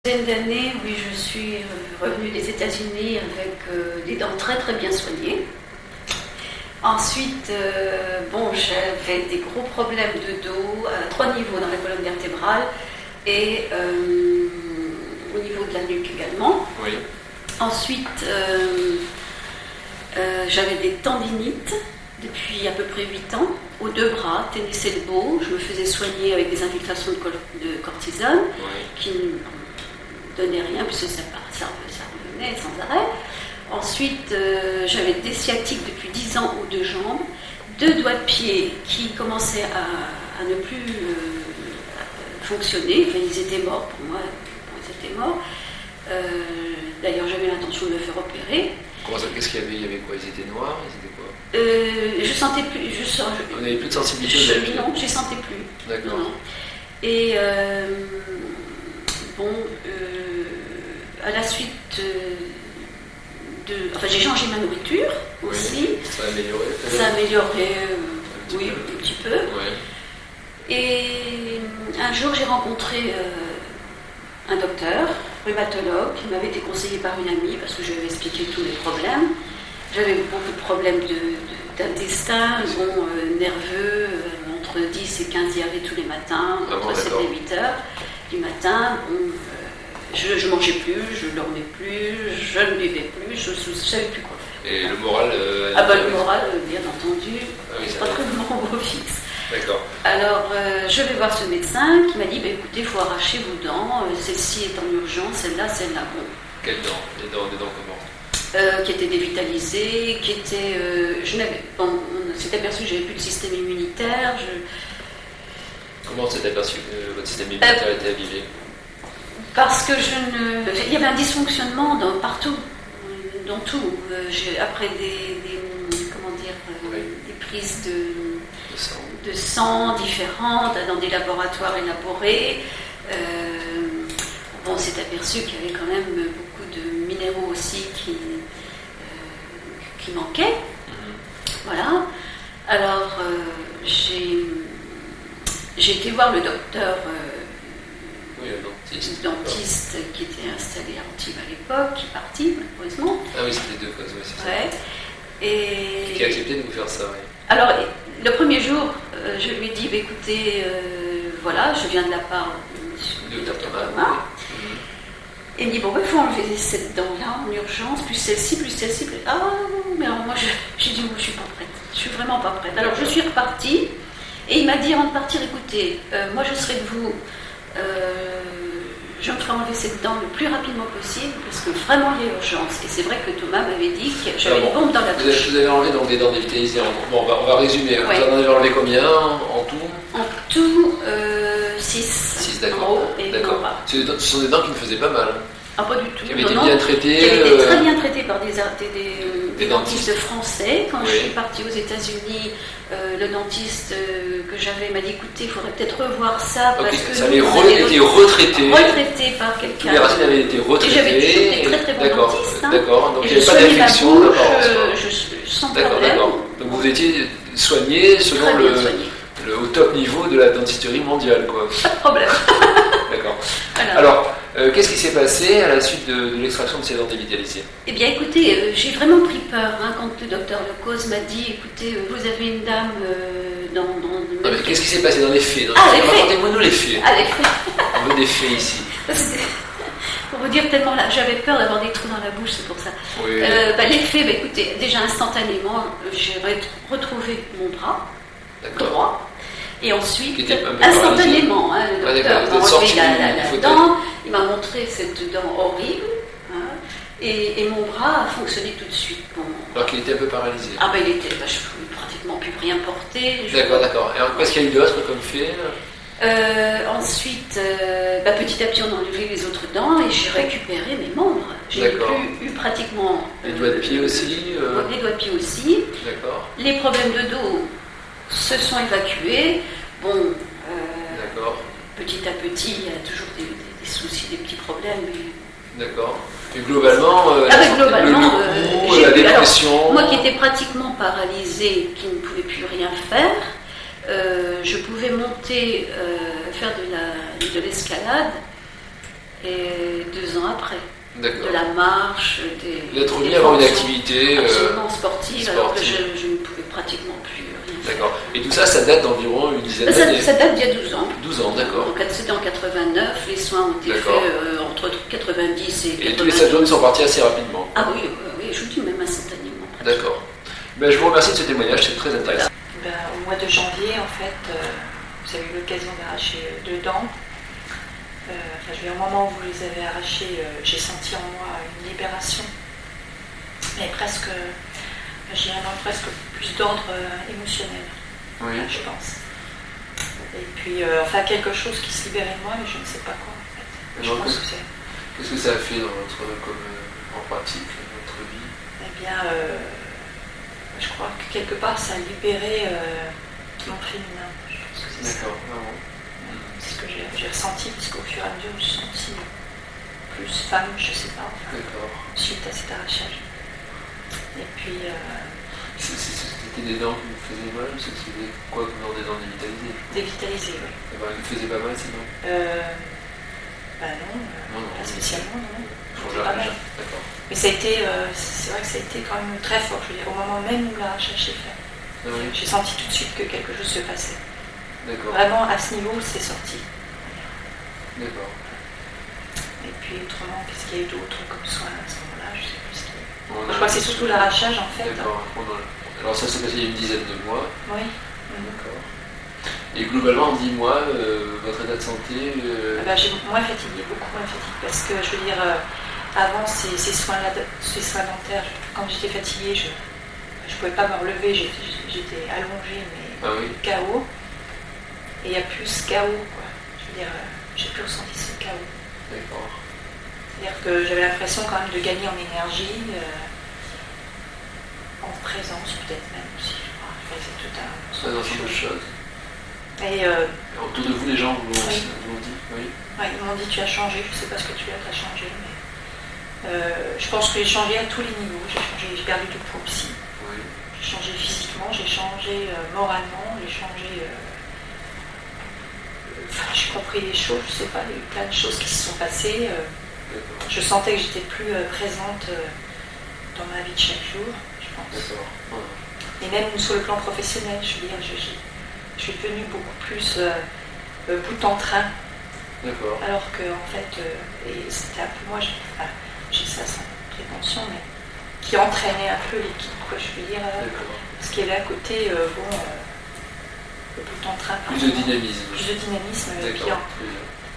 Une dizaine d'années, oui, je suis revenue des États-Unis avec des dents très très bien soignées. Ensuite, j'avais des gros problèmes de dos à 3 niveaux dans la colonne vertébrale et au niveau de la nuque également. Oui. Ensuite, j'avais des tendinites depuis à peu près 8 ans, aux 2 bras, tennis elbow. Je me faisais soigner avec des infiltrations de cortisone qui ne donnaient rien puisque ça revenait sans arrêt. Ensuite, j'avais des sciatiques depuis 10 ans aux 2 jambes, 2 doigts de pied qui commençaient à ne plus fonctionner. Enfin, ils étaient morts pour moi, ils étaient morts. D'ailleurs, j'avais l'intention de me faire opérer. Comment ça, qu'est-ce qu'il y avait? Il y avait quoi? Ils étaient noirs? Ils étaient quoi? Je sentais plus. Vous n'avez plus de sensibilité? Non, je ne sentais plus. D'accord. Non. Et à la suite j'ai changé ma nourriture aussi. Ça a amélioré? Ça a amélioré, oui, un petit peu. Ouais. Et un jour, j'ai rencontré un docteur, rhumatologue, qui m'avait été conseillé par une amie parce que je lui avais expliqué tous les problèmes. J'avais beaucoup de problèmes d'intestin, nerveux, entre 10 et 15 diarrhées tous les matins, entre 7 et 8 heures du matin. Je ne mangeais plus, je ne dormais plus, je ne buvais plus, je ne savais plus quoi faire. Et le moral le moral, bien entendu, pas très bon au fixe. D'accord. Alors, je vais voir ce médecin qui m'a dit écoutez, il faut arracher vos dents, celle-ci est en urgence, celle-là. Bon. Quelles dents? Des dents comment? Qui étaient dévitalisées, qui étaient. On s'est aperçu que j'avais plus de système immunitaire. Comment on s'est aperçu que votre système immunitaire était abîmé? Parce que il y avait un dysfonctionnement partout, dans tout. Après des prises de sang différentes dans des laboratoires élaborés, on s'est aperçu qu'il y avait quand même beaucoup de minéraux aussi qui manquaient. Voilà. Alors j'ai été voir le docteur. Le dentiste qui était installé à Antibes à l'époque, qui est parti, malheureusement. Ah oui, c'était 2 causes, oui, c'est ça. Ouais. Et qui a accepté de vous faire ça, oui. Alors, le premier jour, je lui ai dit, écoutez, voilà, je viens de la part du docteur Thomas. Et il me dit, il faut enlever cette dent-là en urgence, plus celle-ci, plus celle-ci. Ah, mais alors moi, j'ai dit, je suis pas prête. Je suis vraiment pas prête. Alors, je suis repartie, et il m'a dit, avant de partir, écoutez, moi, je serai de vous... je me ferai enlever cette dent le plus rapidement possible parce que vraiment il y a urgence. Et c'est vrai que Thomas m'avait dit que j'avais une bombe dans la bouche. Vous avez enlevé donc des dents dévitalisées. Bon, on va résumer. Ouais. Vous en avez enlevé combien en tout? En tout, 6. 6, d'accord. D'accord. Ce sont des dents qui ne faisaient pas mal. Ah, pas du tout. Qui avaient été bien traitées. Qui avaient été très bien traitées par des dentistes français. Quand je suis partie aux États-Unis, le dentiste que j'avais m'a dit écoutez, il faudrait peut-être revoir ça parce que ça avait été retraité. Retraité par quelqu'un. Les racines avaient été retraitées. Et j'avais toujours des très très bons dentistes. D'accord. Donc et il n'y avait pas d'infection. Sans d'accord, problème. d'accord. Donc vous étiez soigné selon le au top niveau de la dentisterie mondiale, quoi. Pas de problème. D'accord. Voilà. Alors, qu'est-ce qui s'est passé à la suite de l'extraction de ces dents dévitalisées? Eh bien, écoutez, j'ai vraiment pris peur quand le docteur Lecause m'a dit écoutez, vous avez une dame dans Non, mais qu'est-ce qui s'est passé dans les faits? Les faits. Racontez-moi les faits. Les faits. On veut des faits ici. Pour vous dire, tellement là, j'avais peur d'avoir des trous dans la bouche, c'est pour ça. Oui. Les faits, écoutez, déjà instantanément, j'ai retrouvé mon bras droit. Et ensuite, instantanément, le docteur m'a enlevé la dent, il m'a montré cette dent horrible, et mon bras a fonctionné tout de suite. Bon. Alors qu'il était un peu paralysé. Ah ben il était, je ne pouvais pratiquement plus rien porter. D'accord. Et alors, qu'est-ce qu'il y a eu d'autre comme fait? Ensuite, petit à petit, on a enlevé les autres dents et j'ai récupéré mes membres. J'ai plus eu pratiquement... Les doigts de pied aussi Les doigts de pied aussi. D'accord. Les problèmes de dos se sont évacués. Bon, petit à petit, il y a toujours des soucis, des petits problèmes. Mais... D'accord. Et globalement, la dépression... Alors, moi qui étais pratiquement paralysée, qui ne pouvais plus rien faire, je pouvais monter, faire de l'escalade, et ans après. D'accord. De la marche, D'être remis à avoir une activité absolument sportive, alors que sportive. je ne pouvais pratiquement plus rien faire. D'accord. Et tout ça, ça date d'environ une dizaine d'années. Ça date d'il y a 12 ans. 12 ans, d'accord. C'était en 89, les soins ont été faits entre 90 et 92. Et tous les symptômes sont partis assez rapidement. Ah oui, je vous dis même instantanément. D'accord. Ben, je vous remercie de ce témoignage, c'est très intéressant. Au mois de janvier, en fait, vous avez eu l'occasion d'arracher 2 dents. Au moment où vous les avez arrachées, j'ai senti en moi une libération, mais presque, j'ai presque plus d'ordre émotionnel, je pense. Et puis, quelque chose qui se libérait de moi, mais je ne sais pas quoi, en fait. Qu'est-ce que ça a fait dans en pratique, dans votre vie? Eh bien, je crois que quelque part, ça a libéré mon féminin. Je pense que c'est ça. D'accord. C'est ce que j'ai ressenti, parce qu'au fur et à mesure, je me sens plus femme, je sais pas, suite à cet arrachage. Et puis... C'était des dents qui vous faisaient mal, ou c'était quoi comme des dents dévitalisées? Dévitalisées, oui. Ils vous faisaient pas mal ces dents? Non, pas spécialement, non. Pas mal. D'accord. Mais ça a été, c'est vrai que ça a été quand même très fort, je veux dire, au moment même où l'arrachage s'est fait. Ah oui. J'ai senti tout de suite que quelque chose se passait. D'accord. Vraiment, à ce niveau, c'est sorti. D'accord. Et puis, autrement, qu'est-ce qu'il y a eu d'autre comme soin à ce moment-là? Je ne sais plus ce qu'il y a eu. Bon, je crois que c'est surtout l'arrachage, en fait. D'accord. Alors ça s'est passé il y a une dizaine de mois. Oui. D'accord. Et globalement, en 10 mois, votre état de santé... J'ai moins fatigué, beaucoup moins fatigué. Parce que, je veux dire, avant ces soins dentaires, quand j'étais fatiguée, je ne pouvais pas me relever, j'étais allongée, mais KO. Et il y a plus ce chaos, quoi. Je veux dire, j'ai plus ressenti ce chaos. D'accord. C'est-à-dire que j'avais l'impression quand même de gagner en énergie, en présence peut-être même aussi, je crois. C'est tout un ensemble de choses. Et autour de vous, les gens vous l'ont dit? Oui. Ouais, ils m'ont dit tu as changé, je ne sais pas ce que tu as changé, mais je pense que j'ai changé à tous les niveaux. J'ai perdu du poids aussi. Oui. J'ai changé physiquement, j'ai changé moralement, j'ai changé... j'ai compris des choses, je sais pas, il y a eu plein de choses qui se sont passées. Je sentais que j'étais plus présente dans ma vie de chaque jour, je pense. D'accord. Et même sur le plan professionnel, je veux dire, je suis devenue beaucoup plus bout en train. D'accord. Alors que, en fait, et c'était un peu moi, j'ai ça sans prétention, mais qui entraînait un peu l'équipe, quoi, je veux dire. Parce qu'il y avait à côté, bout en train. Plus de dynamisme. Plus de dynamisme. D'accord.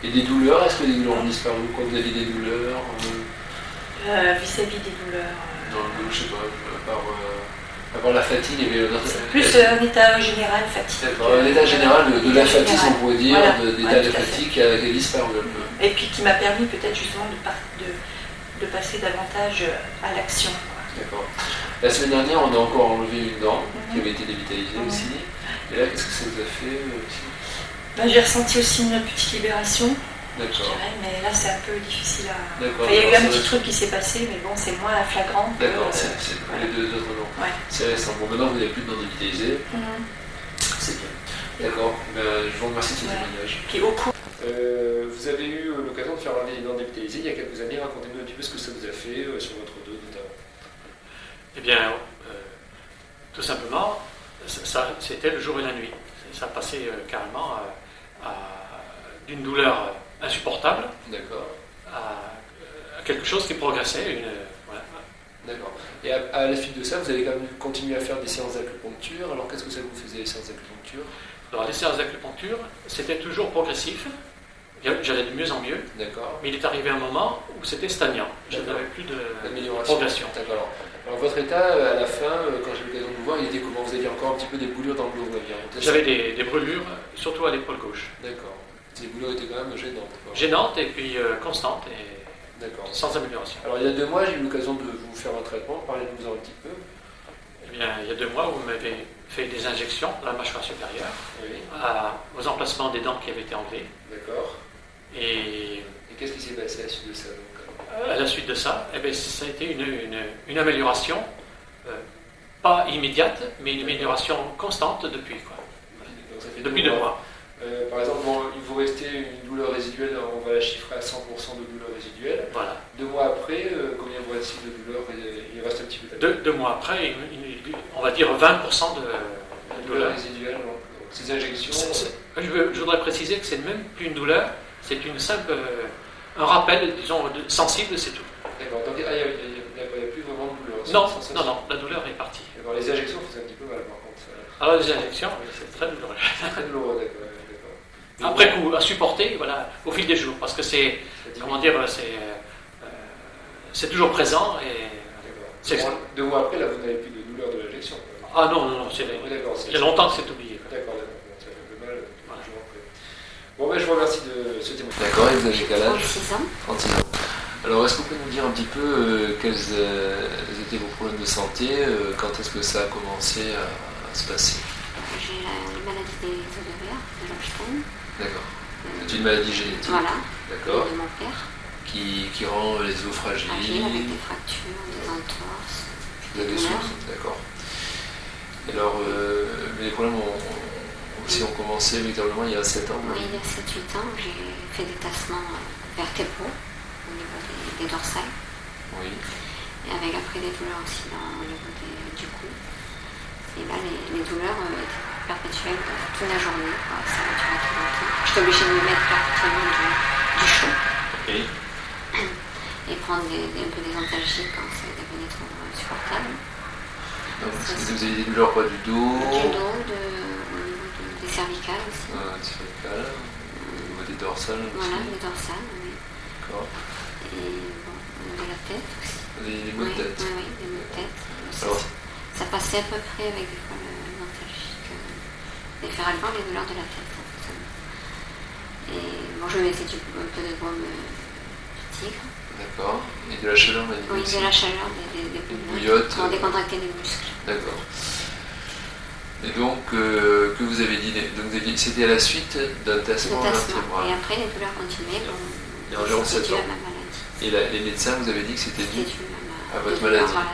Et des douleurs, est-ce que les douleurs ont disparu? Quand vous aviez des douleurs vis-à-vis des douleurs. Dans le dos, je sais pas, à part la fatigue, il y avait plus un état général fatigue. D'accord, un état général de la fatigue, on pourrait dire, voilà. d'état de fatigue qui a disparu un peu. Et puis qui m'a permis peut-être justement de passer davantage à l'action. D'accord. La semaine dernière, on a encore enlevé une dent qui avait été dévitalisée aussi. Et là, qu'est-ce que ça vous a fait aussi? J'ai ressenti aussi une petite libération. D'accord. Je dirais, mais là c'est un peu difficile à... D'accord. Il y a eu un petit truc qui s'est passé, mais bon, c'est moins flagrant. D'accord, c'est pour les deux autres dents. Ouais. C'est récent. Bon, maintenant vous n'avez plus de dents dévitalisées. C'est bien. D'accord. Je vous remercie de ce témoignage. Puis au cours... vous avez eu l'occasion de faire enlever les dents dévitalisées il y a quelques années. Racontez-nous un petit peu ce que ça vous a fait sur votre dos notamment. Eh bien, tout simplement, ça, c'était le jour et la nuit. Ça passait carrément d'une douleur insupportable à quelque chose qui progressait. Voilà. D'accord. Et à la suite de ça, vous avez quand même continué à faire des séances d'acupuncture. Alors qu'est-ce que ça vous faisait, les séances d'acupuncture? Alors les séances d'acupuncture, c'était toujours progressif. J'allais de mieux en mieux. D'accord. Mais il est arrivé un moment où c'était stagnant. Je n'avais plus de progression. D'accord. Alors votre état, à la fin, quand j'ai eu l'occasion de vous voir, il était comment? Vous aviez encore un petit peu des brûlures dans le dos? J'avais des brûlures, surtout à l'épaule gauche. D'accord. Ces brûlures étaient quand même gênantes. Gênantes et puis constantes et sans amélioration. Alors il y a 2 mois, j'ai eu l'occasion de vous faire un traitement. Parlez-nous-en un petit peu. Eh bien, il y a 2 mois, vous m'avez fait des injections dans la mâchoire supérieure aux emplacements des dents qui avaient été enlevées. D'accord. Et qu'est-ce qui s'est passé à la suite de ça à la suite de ça, eh bien, ça a été une amélioration, pas immédiate, mais une amélioration constante depuis. Ça fait depuis 2 mois. Par exemple, il vous restait une douleur résiduelle, on va la chiffrer à 100% de douleur résiduelle. Voilà. douleur, il reste un petit peu. 2 mois après, on va dire 20% de douleur. Résiduelle, donc ces injections. Je voudrais préciser que c'est même plus une douleur, c'est une simple, un rappel, disons, sensible, c'est tout. D'accord, donc il n'y a plus vraiment de douleur. Non, la douleur est partie. Alors, les injections faisaient un petit peu mal par contre. Alors les injections, c'est très douloureux. Très douloureux, d'accord. Après coup, à supporter, voilà, au fil des jours, parce que c'est, comment dire, c'est toujours présent et. 2 mois après, là, vous n'avez plus de douleur de l'injection. Ah non, il y a longtemps que c'est oublié. D'accord, ça fait un peu mal. Bon, ben, je vous remercie de ce témoignage. D'accord, et vous avez quel âge? 36 ans. 36 ans. Alors, est-ce que vous pouvez nous dire un petit peu quels étaient vos problèmes de santé, quand est-ce que ça a commencé à se passer? J'ai la maladie des ovaires, de Lobstein. D'accord. C'est une maladie génétique. Voilà. D'accord. De mon père. Qui rend les os fragiles. Avec des fractures, des entorses. Vous avez souffert. D'accord. Et alors, mais les problèmes ont commencé véritablement il y a 7 ans. Oui, il y a 7-8 ans, j'ai fait des tassements vertébraux au niveau des dorsales. Oui. Et avec après des douleurs aussi au niveau du cou. Et là, les douleurs étaient perpétuelles toute la journée. Ça a duré très longtemps. J'étais obligée de me mettre perpétuellement du chaud. Okay. Et prendre un peu des antalgiques quand ça devenait trop supportable. Donc, vous avez des douleurs quoi, du dos? Du dos, au niveau des cervicales aussi. Des cervicales, au niveau des dorsales aussi. Voilà, les dorsales, oui. D'accord. Et bon, au niveau de la tête aussi. Les maux de tête? Oui, les maux de tête. Alors, ça passait à peu près avec des fois l'antalgique. Différemment, les douleurs de la tête. Et bon, je mettais un peu de baume du tigre. D'accord. Et de la chaleur, oui, de la chaleur, des bouillottes. Pour décontracter les muscles. D'accord. Et donc, que vous avez dit, c'était à la suite d'un tassement vertébral. Et après, les douleurs continuaient. Et environ 7 ans. À ma maladie. Et les médecins vous avez dit que c'était dû à votre douleurs, maladie. Voilà,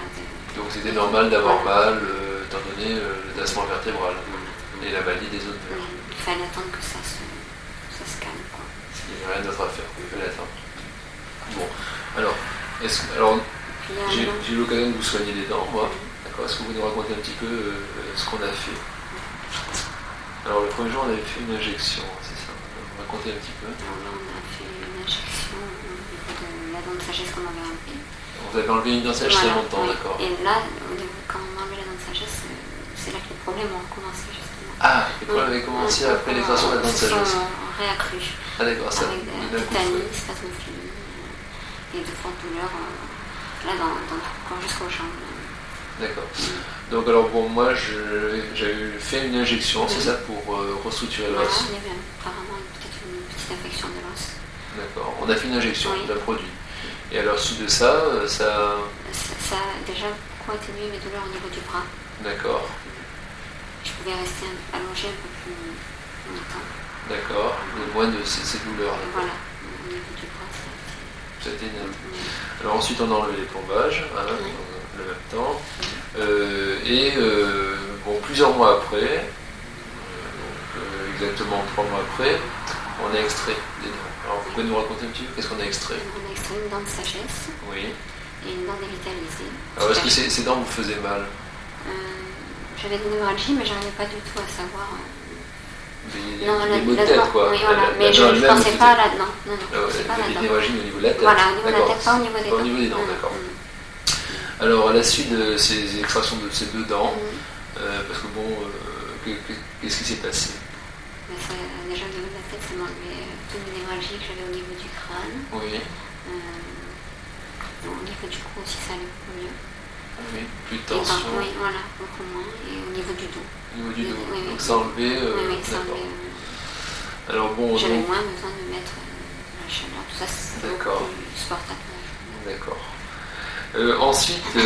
donc c'était normal d'avoir mal, étant donné le tassement vertébral et la maladie des os. Il fallait attendre que ça se calme. Quoi. Il n'y avait rien d'autre à faire, il fallait attendre. Bon, alors, j'ai eu l'occasion de vous soigner les dents, moi. D'accord. Est-ce que vous nous racontez un petit peu ce qu'on a fait? Alors, le premier jour, on avait fait une injection, c'est ça? Vous racontez un petit peu? Alors là, on a fait une injection au niveau de la dent de sagesse qu'on avait enlevée. Vous avez enlevé une dent de sagesse il y a longtemps, oui. d'accord. Et là, quand on a enlevé la dent de sagesse, c'est là que les problèmes ont commencé, justement. Ah, les problèmes avaient commencé après l'extraction de la dent de sagesse. Ils sont réaccrus. Ah, d'accord, ça. Avec des tétanies, spasmophilie et de fortes douleurs, là, dans tout le corps jusqu'aux jambes. D'accord. Donc alors bon, moi j'avais fait une injection, c'est ça, pour restructurer l'os. Voilà, il y avait apparemment peut-être une petite infection de l'os. D'accord. On a fait une injection d'un produit. Et alors suite de ça, ça a déjà beaucoup atténué mes douleurs au niveau du bras. D'accord. Je pouvais rester allongée un peu plus longtemps. D'accord. Moins de ces douleurs. Voilà. Au niveau du bras, ça a été net. Alors ensuite on a enlevé les plombages, le même temps. Bon, plusieurs mois après, exactement 3 mois après, on a extrait des dents. Alors vous pouvez nous raconter un petit peu qu'est-ce qu'on a extrait? On a extrait une dent de sagesse. Oui. Et une dent dévitalisée. Alors est-ce que ces dents vous faisaient mal? J'avais des névralgies, mais j'arrivais pas du tout à savoir. Des maux de tête, quoi. Oui, voilà. Mais je ne pensais pas à la dent. Non, c'est pas la dent. Des névralgies au niveau de la tête. Voilà, au niveau de la tête, pas au niveau des dents. Pas au niveau des dents, d'accord. Alors, à la suite de ces extractions de ces 2 dents, parce que bon, qu'est-ce qui s'est passé? Déjà, au niveau de la tête, ça m'a enlevé toutes les névralgies que j'avais au niveau du crâne. Oui. Au niveau du cou aussi, ça allait beaucoup mieux. Oui, plus de tension. Oui, voilà, beaucoup moins. Et au niveau du dos. Au niveau du dos. Oui, donc ça a enlevé. Oui, ça a enlevé. Alors bon. J'avais moins besoin de mettre de la chaleur, tout ça, c'était beaucoup plus supportable. D'accord. Ensuite,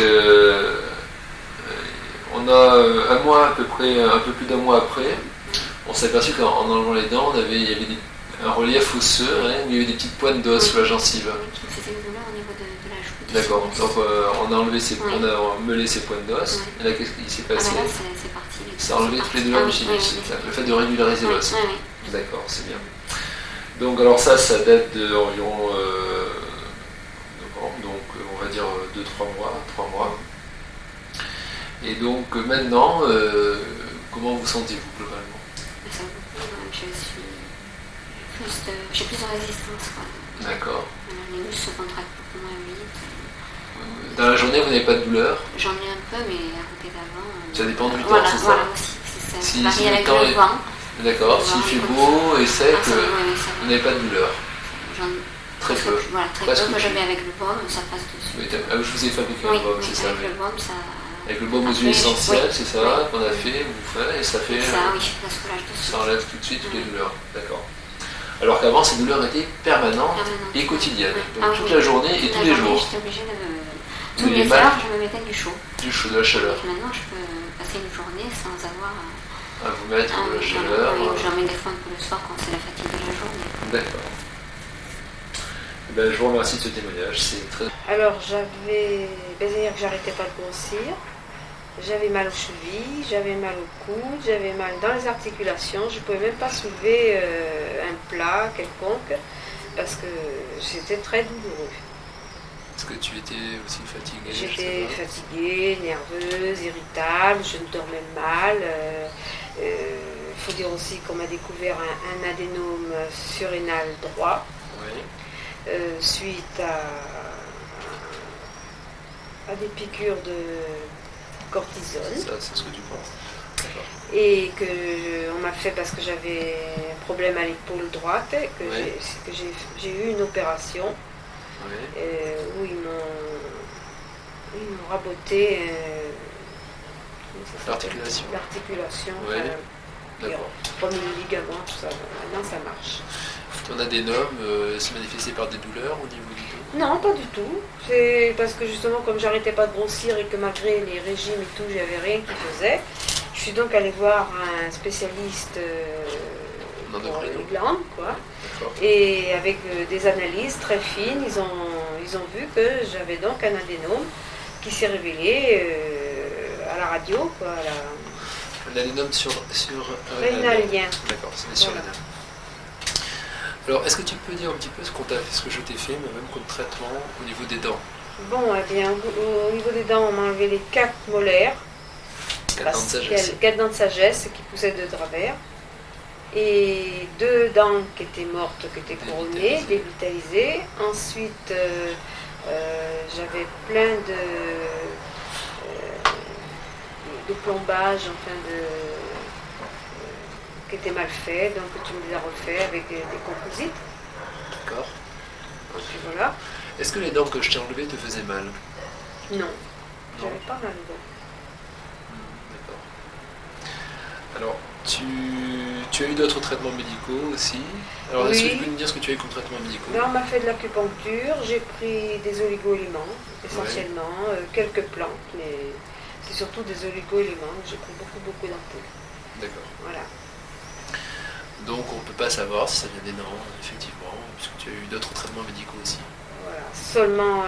on a un mois à peu près, un peu plus d'un mois après, on s'est aperçu qu'en enlevant les dents, il y avait un relief osseux, où il y avait des petites pointes d'os sur la gencive. Oui, qui me faisait une douleur au niveau de la joue. D'accord, donc on a enlevé on a meulé ces pointes d'os, et là qu'est-ce qui s'est passé? Ah ben là, c'est parti. Ça a enlevé toutes les douleurs du sinus, le fait de régulariser l'os. Oui. D'accord, c'est bien. Donc alors ça date d'environ, donc on va dire 2-3 mois, 3 mois. Et donc maintenant, comment vous sentez-vous globalement? Ça j'ai plus de résistance. D'accord. Les muscles se contractent beaucoup moins vite. Dans la journée, vous n'avez pas de douleur? J'en ai un peu, mais à côté d'avant. Ça dépend du temps, voilà, c'est ça? Voilà aussi, c'est ça. Si Varie le avec temps le vent. D'accord, s'il fait beau et sec, vous n'avez pas de douleur? Très peu. Voilà, très peu. Moi, je mets avec le baume, ça passe dessus. Oui, je vous ai fabriqué un baume, c'est ça? Avec le baume, ça. Avec le baume aux huiles essentielles, c'est ça qu'on a fait, vous faites, et ça fait. Ça, oui, ça soulage tout de suite. Ça enlève tout de suite toutes les douleurs. D'accord. Alors qu'avant, ces douleurs étaient permanentes et quotidiennes. Donc toute la journée et tous les jours. J'étais obligée de. Tous les heures, je me mettais du chaud. Du chaud, de la chaleur. Donc maintenant, je peux passer une journée sans avoir. À vous mettre de la chaleur. J'en mets des fois un peu le soir quand c'est la fatigue de la journée. D'accord. Je vous remercie de ce témoignage, c'est très... Alors c'est-à-dire que j'arrêtais pas de grossir, j'avais mal aux chevilles, j'avais mal au coude, j'avais mal dans les articulations, je ne pouvais même pas soulever un plat quelconque parce que c'était très douloureux. Est-ce que tu étais aussi fatiguée? J'étais fatiguée, nerveuse, irritable, je me dormais mal. Il faut dire aussi qu'on m'a découvert un adénome surrénal droit. Oui. Suite à des piqûres de cortisone. Ça, c'est ce que tu penses. D'accord. Et qu'on m'a fait parce que j'avais un problème à l'épaule droite, que j'ai eu une opération où ils m'ont raboté l'articulation. D'accord. Premier ligament, tout ça. Maintenant, ça marche. Ton adénome se manifestait par des douleurs au niveau du dos? Non, pas du tout. C'est parce que justement, comme j'arrêtais pas de grossir et que malgré les régimes et tout, j'avais rien qui faisait, je suis donc allée voir un spécialiste pour les glandes, quoi. Et avec des analyses très fines, ils ont vu que j'avais donc un adénome qui s'est révélé à la radio, quoi. Un adénome sur rénalien. D'accord, c'est sur rénal. Alors, est-ce que tu peux dire un petit peu ce que je t'ai fait, même comme traitement au niveau des dents? Bon, eh bien, au niveau des dents, on m'a enlevé les 4 molaires. 4 dents de sagesse. 4 dents de sagesse qui poussaient de travers. Et 2 dents qui étaient mortes, qui étaient couronnées, dévitalisées. Ensuite, j'avais plein de plombages, enfin qui étaient mal faits, donc tu me les as refaits avec des composites. D'accord. Et puis voilà. Est-ce que les dents que je t'ai enlevées te faisaient mal? Non, j'avais pas mal de dents. D'accord. Alors, tu as eu d'autres traitements médicaux aussi? Alors, est-ce que tu peux nous dire ce que tu as eu comme traitement médicaux? On m'a fait de l'acupuncture, j'ai pris des oligo-éléments, essentiellement, quelques plantes, mais c'est surtout des oligo-éléments, j'ai pris beaucoup d'ampoules. D'accord. Voilà. Donc on ne peut pas savoir si ça vient des dents, effectivement, puisque tu as eu d'autres traitements médicaux aussi. Voilà. Seulement,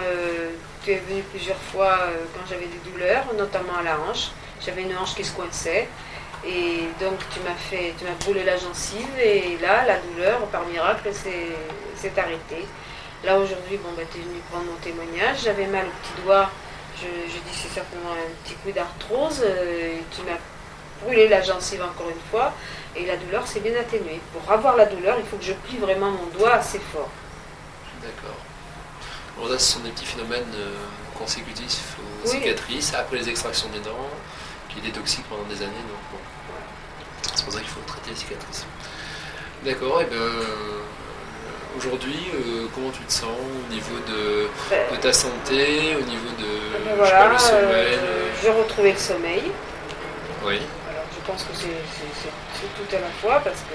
tu es venu plusieurs fois quand j'avais des douleurs, notamment à la hanche. J'avais une hanche qui se coinçait. Et donc tu m'as brûlé la gencive et là, la douleur, par miracle, s'est arrêtée. Là aujourd'hui, tu es venu prendre mon témoignage, j'avais mal au petit doigt, je dis c'est certainement un petit coup d'arthrose, tu m'as brûlé la gencive encore une fois et la douleur s'est bien atténuée. Pour avoir la douleur, il faut que je plie vraiment mon doigt assez fort. D'accord. Bon, là, ce sont des petits phénomènes consécutifs aux cicatrices, après les extractions des dents, qui détoxiquent pendant des années. Donc, bon. C'est pour ça qu'il faut traiter les cicatrices. D'accord, et aujourd'hui, comment tu te sens au niveau de ta santé, au niveau de le sommeil J'ai retrouvé le sommeil. Oui. Alors je pense que c'est tout à la fois parce que...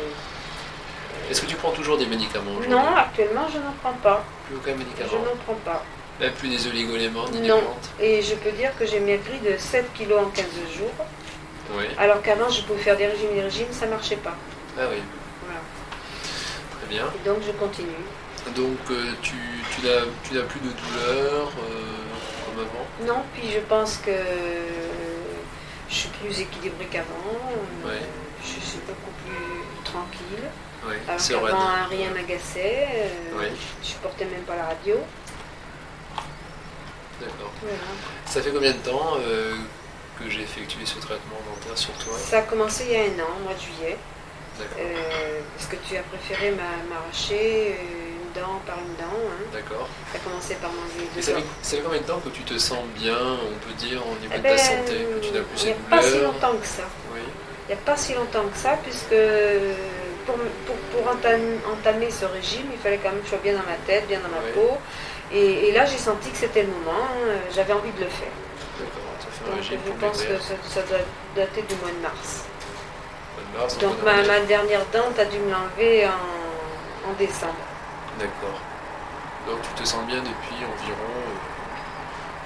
Est-ce que tu prends toujours des médicaments aujourd'hui? Non, actuellement je n'en prends pas. Plus aucun médicament? Je n'en prends pas. Même plus des oligo-éléments ni des plantes? plantes? Et je peux dire que j'ai maigri de 7 kg en 15 jours. Oui. Alors qu'avant je pouvais faire des régimes, ça ne marchait pas. Ah oui. Voilà. Très bien. Et donc je continue. Donc tu n'as plus de douleur comme avant? Non, puis je pense que je suis plus équilibrée qu'avant. Je suis beaucoup plus tranquille. Oui. Alors qu'avant rien m'agaçait. Je ne supportais même pas la radio. D'accord. Voilà. Ça fait combien de temps que j'ai effectué ce traitement dentaire sur toi? Ça a commencé il y a 1 an, au mois de juillet. D'accord. Parce que tu as préféré m'arracher une dent par une dent. Hein. D'accord. Ça a commencé par m'enlever Et 2 ça dents. fait combien de temps que tu te sens bien, on peut dire, au niveau Eh de ta ben, santé, que tu n'as plus il n'y ces a pas si douleurs? longtemps que ça. Oui. Il n'y a pas si longtemps que ça, puisque pour entamer ce régime, il fallait quand même que je sois bien dans ma tête, bien dans ma Oui. peau. Et là, j'ai senti que c'était le moment, j'avais envie de le faire. D'accord. Ça fait un Donc régime je pour pense que maigrir. ça doit dater du mois de mars. Mois de mars, Donc on va ma dernière dent, tu as dû me l'enlever en décembre. D'accord. Donc tu te sens bien depuis environ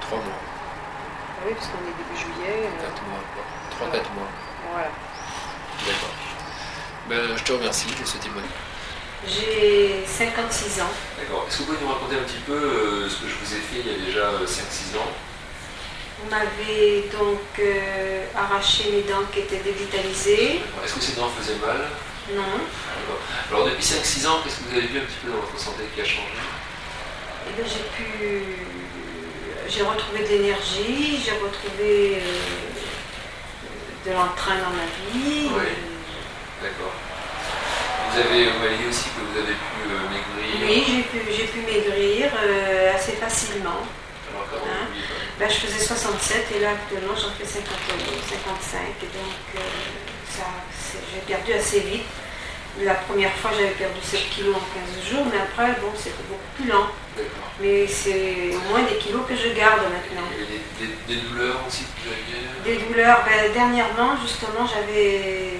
3 mois, Ah oui, parce qu'on est début juillet. 4 mois, quoi. 3-4 mois. Voilà. D'accord. Ben, je te remercie de ce témoignage. J'ai 56 ans. D'accord. Est-ce que vous pouvez nous raconter un petit peu ce que je vous ai fait il y a déjà 5-6 ans? On m'avait donc arraché les dents qui étaient dévitalisées. Est-ce que ces dents faisaient mal? Non. D'accord. Alors depuis 5-6 ans, qu'est-ce que vous avez vu un petit peu dans votre santé qui a changé? Et bien, j'ai retrouvé de l'énergie, j'ai retrouvé de l'entrain dans ma vie. Oui. D'accord. Vous m'avez dit aussi que vous avez pu maigrir. Oui, j'ai pu maigrir assez facilement. Alors comment Hein? vous vivez? Là, je faisais 67 et là, actuellement, j'en fais 55. Et donc, j'ai perdu assez vite. La première fois, j'avais perdu 7 kilos en 15 jours, mais après, bon, c'était beaucoup plus lent. D'accord. Mais c'est au moins des kilos que je garde maintenant. Il y avait des douleurs aussi que vous aviez? Des douleurs, ben, dernièrement, justement, j'avais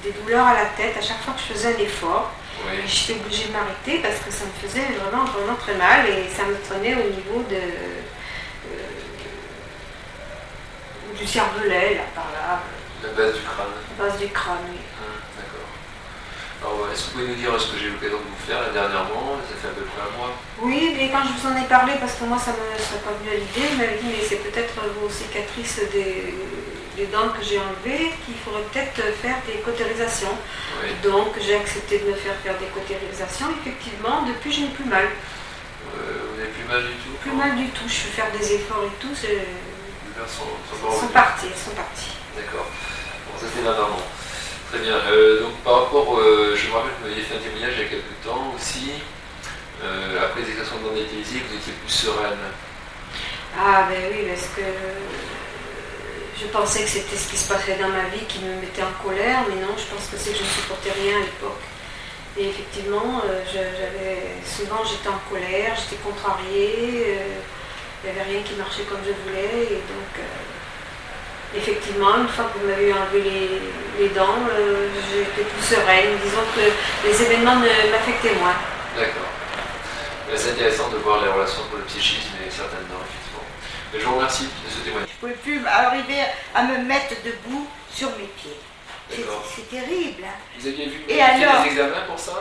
des douleurs à la tête à chaque fois que je faisais un effort. Oui. Et j'étais obligée de m'arrêter parce que ça me faisait vraiment, vraiment très mal et ça me tenait au niveau du cervelet, là, par là, La base du crâne. la base du crâne, oui. D'accord. Alors, est-ce que vous pouvez nous dire ce que j'ai eu l'occasion de vous faire là, dernièrement? Ça fait à peu près 1 mois. Oui, mais quand je vous en ai parlé, parce que moi ça ne me serait pas venu à l'idée, il m'avait dit mais c'est peut-être vos cicatrices des dents que j'ai enlevées qu'il faudrait peut-être faire des cautérisations. Oui. Donc j'ai accepté de me faire des cautérisations. Effectivement, depuis je n'ai plus mal. Vous n'avez plus mal du tout? Plus mal du tout. Je peux faire des efforts et tout. Les douleurs sont Elles sont parties. D'accord. Bon, ça c'est dernièrement. Très bien. Donc par rapport, je me rappelle que vous m'aviez fait un témoignage il y a quelques temps aussi. Après les extractions de dents dévitalisées, vous étiez plus sereine. Ah ben oui, parce que je pensais que c'était ce qui se passait dans ma vie qui me mettait en colère, mais non, je pense que c'est que je ne supportais rien à l'époque. Et effectivement, souvent j'étais en colère, j'étais contrariée, il n'y avait rien qui marchait comme je voulais, et donc effectivement, une fois que vous m'avez enlevé les dents, j'étais plus sereine. Disons que les événements m'affectaient moins. D'accord. C'est intéressant de voir les relations entre le psychisme et certaines dents, effectivement. Mais je vous remercie de ce témoignage. Je ne pouvais plus arriver à me mettre debout sur mes pieds. D'accord. C'est terrible. Hein. Vous aviez vu Et fait alors des examens pour ça?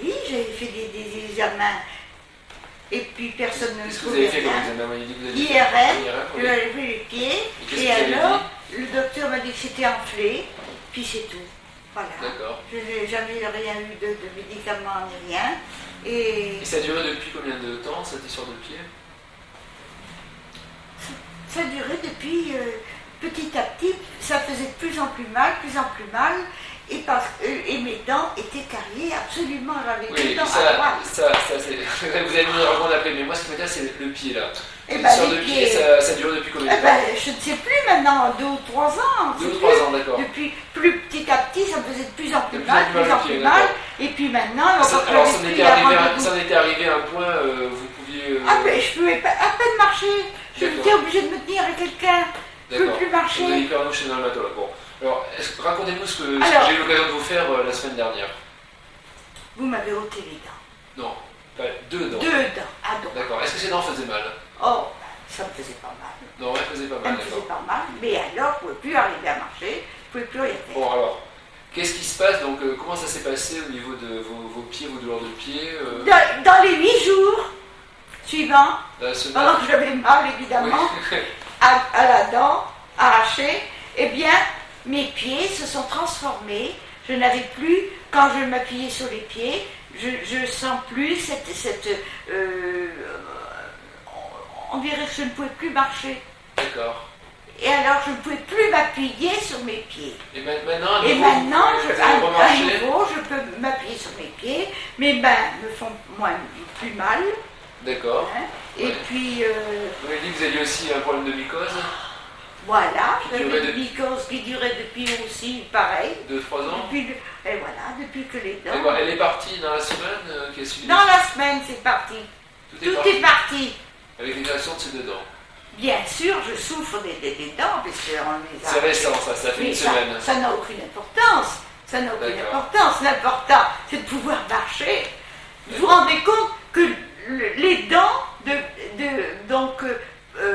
Oui, j'avais fait des examens. Et puis personne ne me Qu'est-ce que vous trouvait avez fait comme rien. examen? Vous avez dit que vous aviez fait IRM, oui. je l'avais pris les pieds. qu'est-ce Et qu'il avait alors, le docteur m'a dit que c'était enflé. Puis c'est tout. Voilà. D'accord. Je n'ai jamais rien eu de médicaments ni rien. Et Et ça a duré depuis combien de temps, cette histoire de pied? ça durait depuis petit à petit, ça faisait de plus en plus mal, et mes dents étaient carriées absolument, j'avais Oui, tout le temps ça, à droite. c'est... Vous allez me raconter après, mais moi ce qui m'intéresse c'est le pied là. Eh Cette ben, histoire les de pied, pieds- ça dure depuis combien Eh de temps? ben, je ne sais plus maintenant, 2 ou 3 ans. 2 c'est ou 3 plus. ans, d'accord. Depuis plus petit à petit, ça me faisait de plus en plus De mal, plus en plus mal, d'accord. et puis maintenant, Ça, quand alors j'avais plus la rendez-vous- ça en était arrivé à un point, vous pouviez... Ah ben, je pouvais à peine marcher, D'accord. j'étais obligée de me tenir à quelqu'un, je ne pouvais plus Vous avez marcher. hyper chez un dermatologue. Bon, alors racontez-nous ce que Alors- j'ai eu l'occasion de vous faire la semaine dernière. Vous m'avez ôté les dents, Non, pas 2 dents. 2 dents à droite. D'accord. Est-ce que ces dents faisaient mal? Oh, ça me faisait pas mal. Non, elles faisaient pas Ça mal, me faisait d'accord. pas mal, mais alors, je ne pouvais plus arriver à marcher, je ne pouvais plus rien faire. Bon alors, qu'est-ce qui se passe? Donc comment ça s'est passé au niveau de vos pieds, vos douleurs de pieds Dans les 8 jours suivants, la semaine? pendant que j'avais mal évidemment, Oui. à la dent arrachée, eh bien, mes pieds se sont transformés. Je n'avais plus, quand je m'appuyais sur les pieds, je ne sens plus dirait que je ne pouvais plus marcher. D'accord. Et alors, je ne pouvais plus m'appuyer sur mes pieds. Et maintenant, Et maintenant, vous allez remarcher. à nouveau, je peux m'appuyer sur mes pieds. Mes mains me font plus mal. D'accord. Hein. Et Ouais. puis, Vous m'avez dit que vous aviez aussi un problème de mycose, voilà, Qui j'avais durait une mycose qui durait depuis aussi pareil. 2-3 ans. Et voilà, depuis que les dents. D'accord. Elle est partie dans la semaine qui a suivi. Dans la semaine, c'est parti. Tout Tout est parti. Avec une création de ces deux dents. Bien sûr, je souffre des dents, parce qu'on les a. C'est récent, ça fait Mais une semaine. ça n'a aucune importance. Ça n'a aucune D'accord. importance. L'important, c'est de pouvoir marcher. Vous vous rendez compte que les dents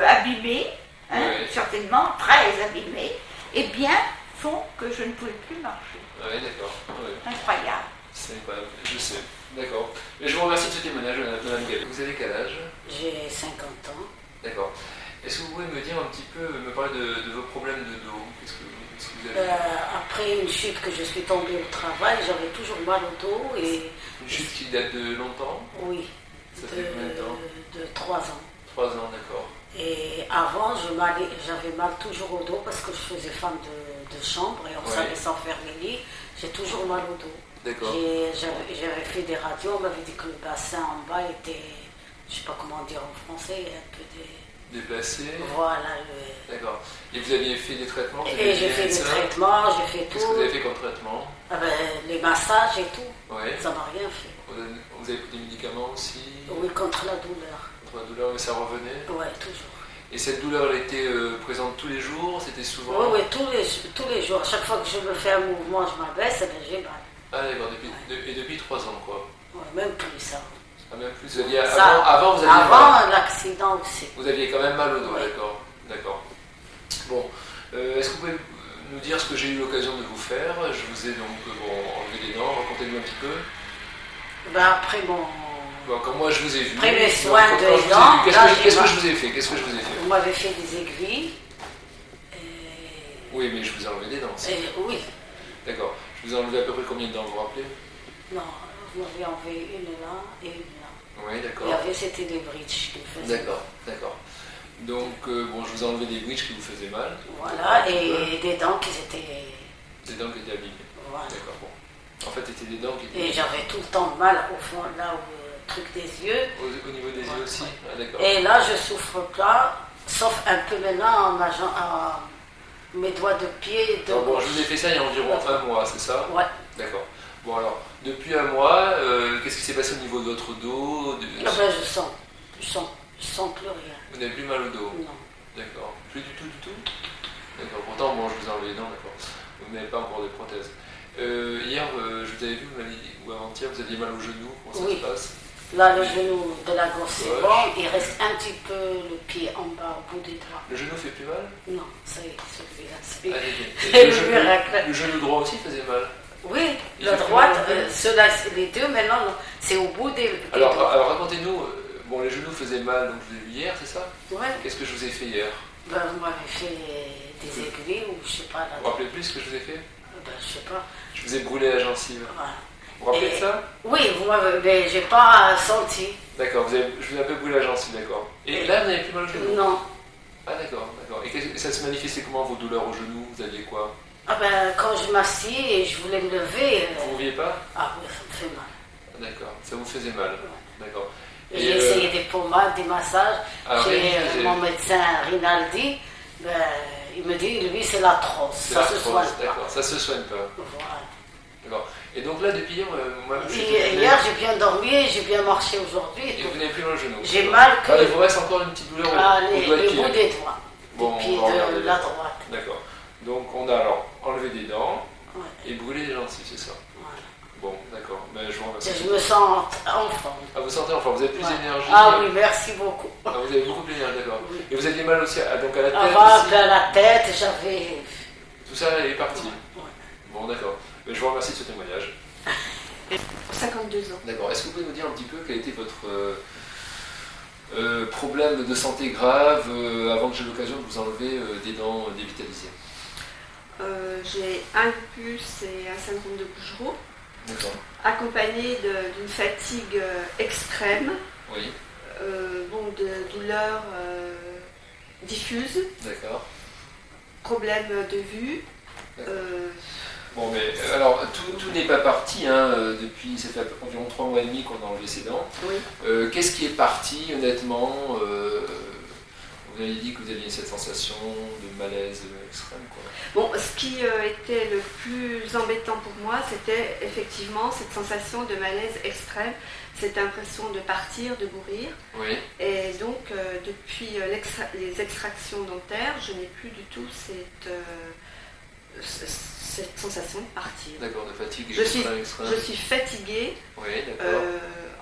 abîmées, hein, Oui. certainement très abîmées, eh bien, font que je ne pouvais plus marcher. Oui, d'accord. Ouais. Incroyable. C'est incroyable, je sais. D'accord. Mais je vous remercie de ce témoignage, Madame Gall. Vous avez quel âge? J'ai 50 ans. D'accord. Est-ce que vous pouvez me dire un petit peu, me parler de vos problèmes de dos? Qu'est-ce que vous avez? Après une chute que je suis tombée au travail, j'avais toujours mal au dos et Une chute qui date de longtemps? oui, Ça fait combien de temps? de 3 ans. 3 ans, d'accord. Et avant, j'avais mal toujours au dos parce que je faisais femme de chambre et on Ouais. savait sans faire les lits. J'ai toujours mal au dos. D'accord. J'avais fait des radios, on m'avait dit que le bassin en bas était, je sais pas comment dire en français, un peu Déplacé? Voilà. D'accord. Et vous aviez fait des traitements? Vous Et avez j'ai fait fait des ça? traitements, j'ai fait Qu'est-ce que tout. vous avez fait comme traitement? Ah ben, les massages et tout, Ouais. ça m'a rien fait. Vous avez pris des médicaments aussi? Oui, contre la douleur. Contre la douleur, mais ça revenait? Ouais, toujours. Et cette douleur, elle était présente tous les jours? C'était souvent? Oui, tous les jours. Chaque fois que je me fais un mouvement, je m'abaisse, et ben j'ai mal. Ah d'accord, et depuis 3 ans quoi. Ouais, même plus ça. Ah même plus, vous aviez, Ça, avant vous aviez mal. Avant l'accident aussi. Vous aviez quand même mal au dos, Ouais. d'accord. D'accord. Bon, est-ce que vous pouvez nous dire ce que j'ai eu l'occasion de vous faire? Je vous ai donc enlevé des dents, racontez-nous un petit peu. Ben après mon... Bon, quand moi je vous ai vu. Après mes donc, soins quand de je vous ai dents, vu, là, qu'est-ce que je vous ai fait? Qu'est-ce que je vous ai fait? Vous m'avez fait des aiguilles. Oui, mais je vous ai enlevé des dents. aussi. Oui. D'accord. Je vous ai enlevé à peu près combien de dents, vous vous rappelez? Non, vous m'avez enlevé une là et une là. Oui, Il y d'accord. avait, c'était des bridges qui me faisaient. D'accord, d'accord. Donc, bon, je vous ai enlevé des bridges qui vous faisaient mal. Voilà, et des dents qui étaient... Des dents qui étaient abîmées. Voilà. D'accord, bon. En fait, c'était des dents qui étaient... Et j'avais tout le temps mal au fond, là où le truc des yeux. Au niveau des yeux aussi? Ah, d'accord. Et là, je souffre pas, sauf un peu maintenant à mes doigts de pied. De Donc, bon, gauche. je vous ai fait ça il y a environ un mois, c'est ça? Ouais. D'accord. Bon, alors, depuis un mois, qu'est-ce qui s'est passé au niveau de votre dos? Ah ben, je sens plus rien. Vous n'avez plus mal au dos? Non. D'accord. Plus du tout, du tout? D'accord. Pourtant, bon, je vous ai enlevé les dents, d'accord. Vous n'avez pas encore des prothèses. Hier, je vous avais vu, vous m'avez dit, ou avant-hier, vous aviez mal au genou, comment ça Oui. se passe? Là, le genou de la gauche, c'est Ouais. bon. Il reste un petit peu le pied en bas, au bout des doigts. Le genou fait plus mal? Non, ça y est, celui-là, Ah, c'est et le miracle. le genou droit aussi faisait mal? Oui, Il la fait droite, mal un peu. ceux-là, les deux, maintenant, non, c'est au bout des Alors doigts. racontez-nous, bon, les genoux faisaient mal, donc je l'ai vu hier, c'est ça? Ouais, Qu'est-ce que je vous ai fait hier? ben, vous m'avez fait des aiguilles ou je sais pas. Là, Vous vous rappelez plus ce que je vous ai fait? ben, je sais pas. Je vous ai brûlé la gencive. Voilà. Vous vous rappelez de Et- ça? Oui, vous m'avez, mais j'ai pas senti. D'accord, je vous ai un peu brûlé la gencive, d'accord. Et là, vous n'avez plus mal au genou? Non. Ah d'accord, d'accord. Et ça se manifestait comment vos douleurs au genou? Vous aviez quoi? Ah ben, quand je m'assieds et je voulais me lever, Vous ne mouviez pas? ah oui, ça me fait mal. Ah, d'accord, ça vous faisait mal. D'accord. Et, J'ai essayé des pommades, des massages. alors, Chez Rémi, mon médecin Rinaldi, ben, il me dit, lui, c'est l'arthrose. c'est Ça se l'arthrose, soigne pas. d'accord, ça se soigne pas. Voilà. D'accord. Et donc là, depuis hier, moi, je suis Et hier, j'ai bien dormi, j'ai bien marché aujourd'hui. et vous n'avez plus mal au genou. J'ai mal que Ah, il vous reste encore une petite douleur ah, au doigt de le pied. bout des doigts, Bon, du pied on va regarder, de la d'accord. droite. D'accord. Donc on a alors enlevé des dents Ouais, et brûlé les gencives, c'est ça? voilà. Bon, d'accord. Ben, je vous remercie. Et je me sens en forme. Ah, vous sentez enfin, vous avez plus Ouais. d'énergie? Ah oui, merci beaucoup. Ah, vous avez beaucoup plus d'énergie, d'accord. Oui. Et vous aviez mal aussi donc à la tête Avant, aussi? plein la tête, j'avais... Tout ça est parti. Ouais. Bon, d'accord. Ben, je vous remercie de ce témoignage. 52 ans. D'accord. Est-ce que vous pouvez nous dire un petit peu quel était votre problème de santé grave avant que j'ai l'occasion de vous enlever des dents dévitalisées? J'ai un lupus et un syndrome de Bougereau, D'accord. accompagné d'une fatigue extrême, Oui. de douleurs diffuse, D'accord. problème de vue. Bon, mais alors, tout n'est pas parti, hein, depuis, ça fait environ 3 mois et demi qu'on a enlevé ses dents. Oui. Qu'est-ce qui est parti, honnêtement vous avez dit que vous aviez cette sensation de malaise extrême, quoi. Bon, ce qui était le plus embêtant pour moi, c'était effectivement cette sensation de malaise extrême, cette impression de partir, de mourir. Oui. Et donc, depuis les extractions dentaires, je n'ai plus du tout cette sensation de partir. D'accord, de fatigue Je suis fatiguée, Oui, d'accord.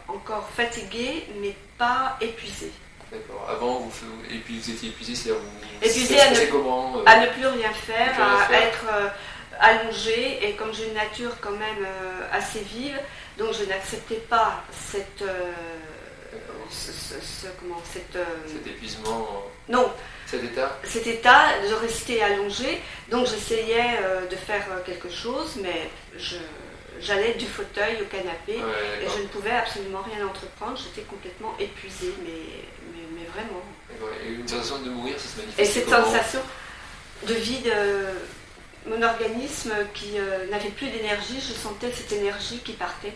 encore fatiguée, mais pas épuisée. D'accord. Avant, et puis vous étiez épuisé, c'est-à-dire Épuisée ça se passait comment à ne plus rien faire, plus rien à faire. être allongée, et comme j'ai une nature quand même assez vive, donc je n'acceptais pas cette cet épuisement, non, cet état. cet état de rester allongée. Donc j'essayais de faire quelque chose, mais j'allais du fauteuil au canapé, Ouais, et d'accord. je ne pouvais absolument rien entreprendre. J'étais complètement épuisée, mais vraiment. D'accord. Et une sensation de mourir, ça se manifeste Et cette comment sensation de vide, mon organisme qui n'avait plus d'énergie, je sentais cette énergie qui partait,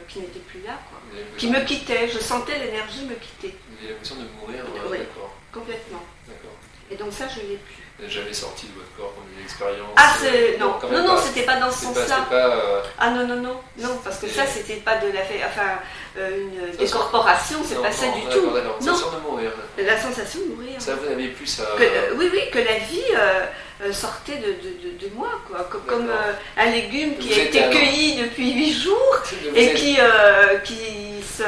qui n'était plus là, quoi. Vous avez Qui me quittait, je sentais l'énergie me quitter, Vous avez l'impression de mourir, Oui. d'accord. complètement. D'accord. Et donc ça, je ne l'ai plus. Vous n'êtes jamais sorti de votre corps comme une expérience Ah, non, quand même non, pas. c'était pas dans ce sens-là. C'était pas, Ah non, parce que ça, c'était pas de une décorporation, c'est pas ça du tout. D'accord. Non. Sensation de mourir. La sensation de mourir. Ça, vous n'avez plus ça. Oui, que la vie sortait de moi, quoi. Comme un légume qui Vous a êtes été alors- cueilli depuis 8 jours Vous et êtes- qui se...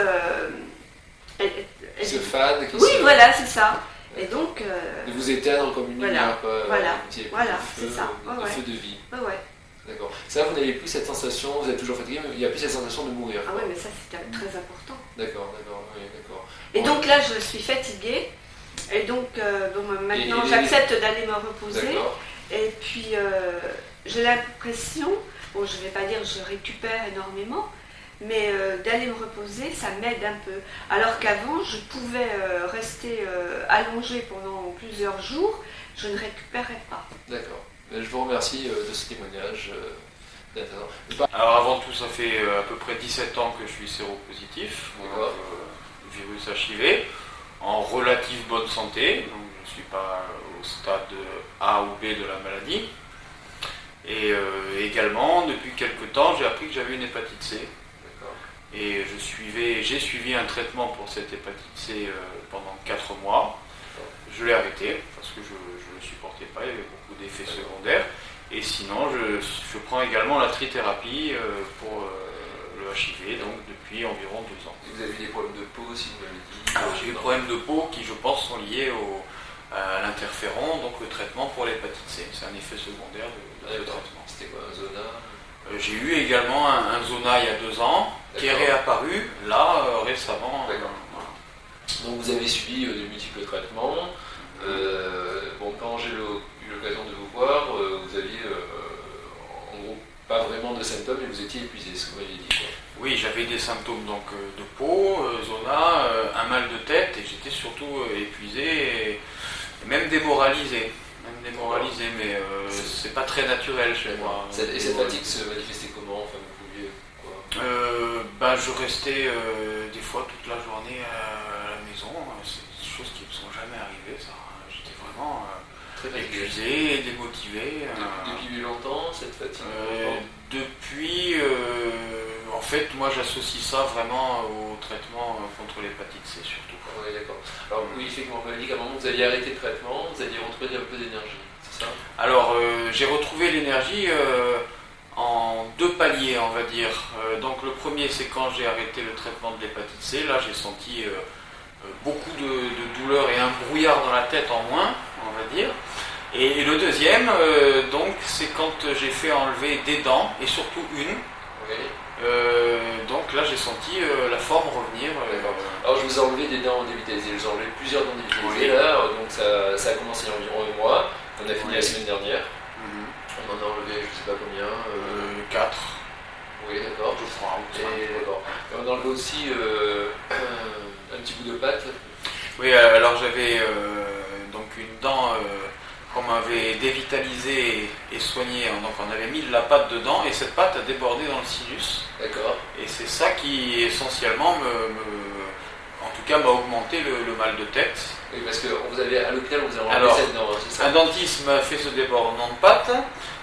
qui se fade, qui Oui, se... voilà, c'est ça. Et donc... de vous éteindre comme une Voilà, lumière, quoi. voilà, Vous étiez voilà, de feu, c'est ça. de Ouais. feu de vie. ouais. D'accord. Ça, vous n'avez plus cette sensation, vous êtes toujours fatigué, mais il n'y a plus cette sensation de mourir. Ah quoi. ouais, mais ça, c'était très important. D'accord, oui, d'accord. Et Ouais. donc là, je suis fatiguée. Et donc, maintenant, Et- j'accepte d'aller me reposer. D'accord. Et puis, j'ai l'impression, bon, je ne vais pas dire que je récupère énormément, mais d'aller me reposer, ça m'aide un peu. Alors qu'avant, je pouvais rester allongée pendant plusieurs jours, je ne récupérais pas. D'accord. Je vous remercie de ce témoignage. Alors avant tout, ça fait à peu près 17 ans que je suis séropositif, D'accord. virus HIV, en relative bonne santé, donc je ne suis pas au stade A ou B de la maladie. Et également, depuis quelques temps, j'ai appris que j'avais une hépatite C. D'accord. Et j'ai suivi un traitement pour cette hépatite C pendant 4 mois. Je l'ai arrêté parce que je ne supportais pas, il y avait beaucoup d'effets secondaires. Et sinon, je prends également la trithérapie pour le HIV, donc depuis environ 2 ans. Et vous avez eu des problèmes de peau, si vous m'avez dit. Alors, j'ai des problèmes de peau qui, je pense, sont liés à l'interféron, donc le traitement pour l'hépatite C. C'est un effet secondaire de ce traitement. C'était quoi, un zona? J'ai eu également un zona il y a 2 ans, qui est D'accord. réapparu là récemment. D'accord. Voilà. Donc vous avez suivi de multiples traitements. Bon, quand j'ai eu l'occasion de vous voir, vous aviez en gros pas vraiment de symptômes et vous étiez épuisé, ce que vous m'aviez dit. Quoi. Oui, j'avais des symptômes donc, de peau, zona, un mal de tête et j'étais surtout épuisé et même démoralisé. Mais c'est pas très naturel chez moi. Et cette fatigue se manifestait comment? Enfin, vous pouviez quoi? Je restais des fois toute la journée à la maison. C'est des choses qui ne me sont jamais arrivées. Ça. J'étais vraiment Très fatigué. épuisé et démotivé. Depuis longtemps, cette fatigue? Depuis, en fait, moi j'associe ça vraiment au traitement contre l'hépatite C surtout. Oui, d'accord. Alors, oui, effectivement, vous m'avez dit qu'à un moment vous aviez arrêté le traitement, vous aviez retrouvé un peu d'énergie, c'est ça? Alors, j'ai retrouvé l'énergie en 2 paliers, on va dire. Donc, le premier, c'est quand j'ai arrêté le traitement de l'hépatite C. Là, j'ai senti beaucoup de douleur et un brouillard dans la tête en moins, on va dire. Et le deuxième, donc, c'est quand j'ai fait enlever des dents, et surtout une. Oui. Donc là, j'ai senti la forme revenir. Alors, je vous ai enlevé des dents dévitalisées, je vous ai enlevé plusieurs dents dévitalisées Oui. là, donc ça a commencé il y a environ 1 mois. On a fini la semaine dernière. Mhm. On en a enlevé, je sais pas combien. 4, Oui, d'accord. je crois. ou 5. Et d'accord. Et on a enlevé aussi un petit bout de pâte. Oui, alors j'avais donc une dent qu'on m'avait dévitalisée et soignée. Donc on avait mis de la pâte dedans et cette pâte a débordé dans le sinus. D'accord. Et c'est ça qui essentiellement en tout cas m'a augmenté le mal de tête. Oui, parce que vous avez, à l'hôpital, vous avez enlevé Alors, cette dent, c'est ça? un dentiste m'a fait ce débordement de pâte.